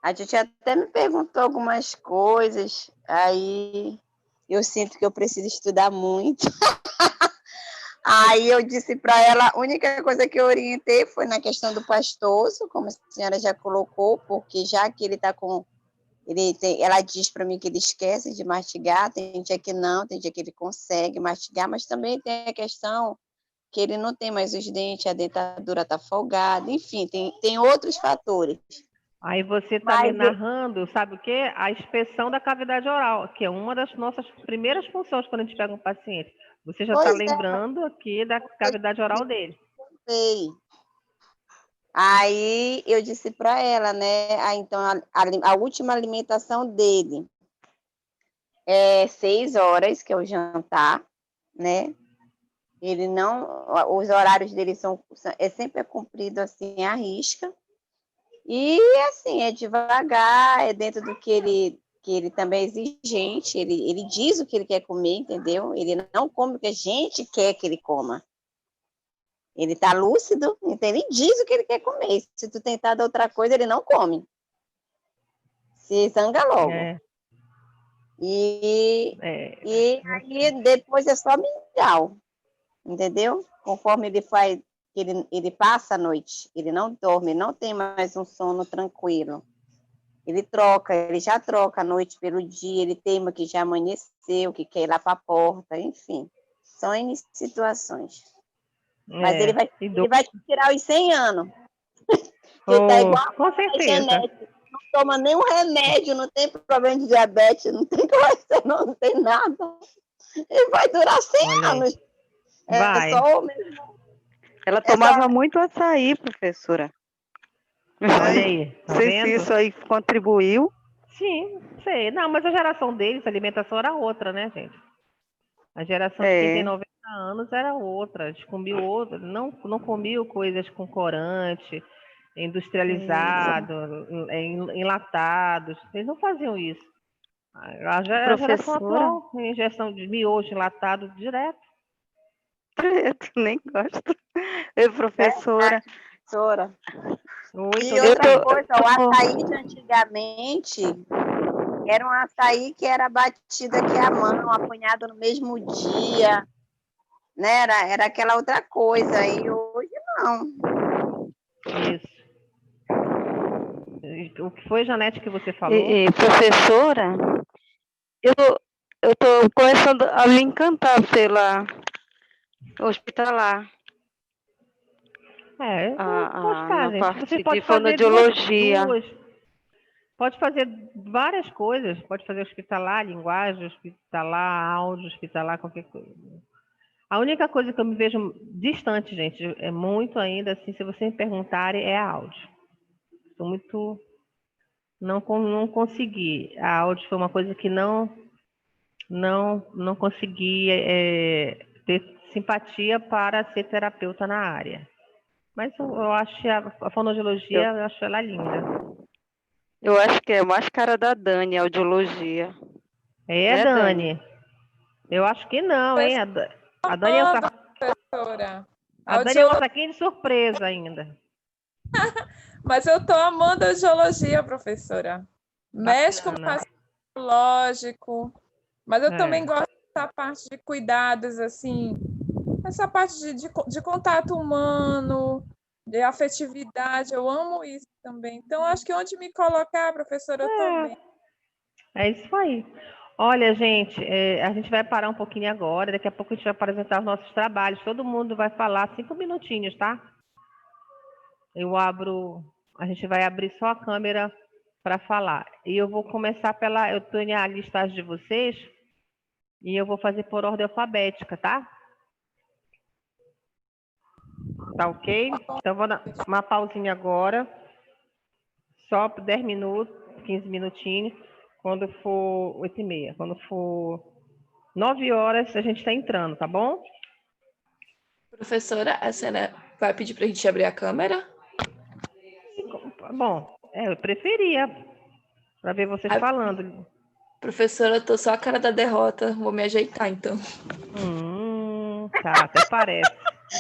a gente até me perguntou algumas coisas, aí eu sinto que eu preciso estudar muito. Aí eu disse para ela, a única coisa que eu orientei foi na questão do pastoso, como a senhora já colocou, porque já que ele está com... ela diz para mim que ele esquece de mastigar, tem dia que não, tem dia que ele consegue mastigar, mas também tem a questão que ele não tem mais os dentes, a dentadura está folgada, enfim, tem outros fatores. Aí você está me narrando, sabe o quê? A inspeção da cavidade oral, que é uma das nossas primeiras funções quando a gente pega um paciente. Você já está lembrando aqui da cavidade oral dele. Sei. Aí eu disse para ela, né? Então, a última alimentação dele é 6 horas, que é o jantar, né? Ele não... Os horários dele sempre cumprido assim, à risca. E, assim, é devagar, é dentro do que ele também é exigente, ele diz o que ele quer comer, entendeu? Ele não come o que a gente quer que ele coma. Ele está lúcido, então ele diz o que ele quer comer. Se tu tentar dar outra coisa, ele não come. Se zanga logo. E aí depois é só mingau, entendeu? Conforme ele faz... Ele passa a noite, ele não dorme, não tem mais um sono tranquilo. Ele já troca a noite pelo dia, ele teima que já amanheceu, que quer ir lá para a porta, enfim. São N situações. Mas ele vai te tirar os 100 anos. Ele tá igual com certeza. Janete. Não toma nenhum remédio, não tem problema de diabetes, não tem colesterol, não tem nada. Ele vai durar 100 anos. Vai. Só o mesmo. Ela tomava muito açaí, professora. Olha aí, tá sei vendo? se isso aí contribuiu. Sim, sei. Não, mas a geração deles, a alimentação era outra, né, gente? A geração de quem tem 90 anos era outra. Eles comiam outra, não comiam coisas com corante, industrializado, enlatados. Eles não faziam isso. A geração atual, injeção de miojo enlatado direto. Nem gosto. Professora. E outra coisa, o açaí de antigamente era um açaí que era batido aqui à mão, apanhado no mesmo dia, né? Era aquela outra coisa, e hoje não. Isso. O que foi, Janete, que você falou? Professora, eu estou começando a me encantar pela hospitalar. Na parte você pode de fonoaudiologia. Pode fazer várias coisas. Pode fazer hospitalar, linguagem hospitalar, áudio hospitalar, qualquer coisa. A única coisa que eu me vejo distante, gente, é muito ainda, assim, se vocês me perguntarem, é áudio. Estou muito... Não consegui. A áudio foi uma coisa que não consegui ter simpatia para ser terapeuta na área. Mas eu acho a fonoaudiologia, eu acho ela linda. Eu acho que é mais cara da Dani, a audiologia. Dani? Eu acho que não, hein? A Dani é outra... Professora. A Dani é outra aqui de surpresa ainda. Mas eu estou amando a audiologia, professora. Mexe com o Bacana. paciente lógico, mas eu É. também gosto dessa parte de cuidados, assim, essa parte de contato humano, de afetividade, eu amo isso também. Então, acho que onde me colocar, professora, eu estou bem. É isso aí. Olha, gente, a gente vai parar um pouquinho agora. Daqui a pouco a gente vai apresentar os nossos trabalhos. Todo mundo vai falar 5 minutinhos, tá? A gente vai abrir só a câmera para falar. E eu vou começar eu tenho a listagem de vocês e eu vou fazer por ordem alfabética, tá? Tá ok? Então, vou dar uma pausinha agora, só por 10 minutos, 15 minutinhos, quando for 8h30. Quando for 9 horas, a gente está entrando, tá bom? Professora, a senhora vai pedir para a gente abrir a câmera? Bom, eu preferia, para ver vocês falando. Professora, eu tô só a cara da derrota. Vou me ajeitar, então. Tá, até parece.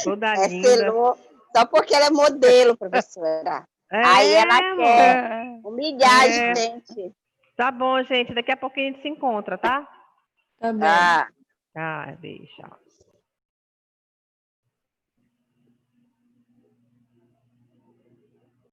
Toda linda. Selou, só porque ela é modelo, professora. Aí ela quer humilhar a gente. Tá bom, gente. Daqui a pouquinho a gente se encontra, tá? Tá bem. Tá. Tá, beijo. Tchau.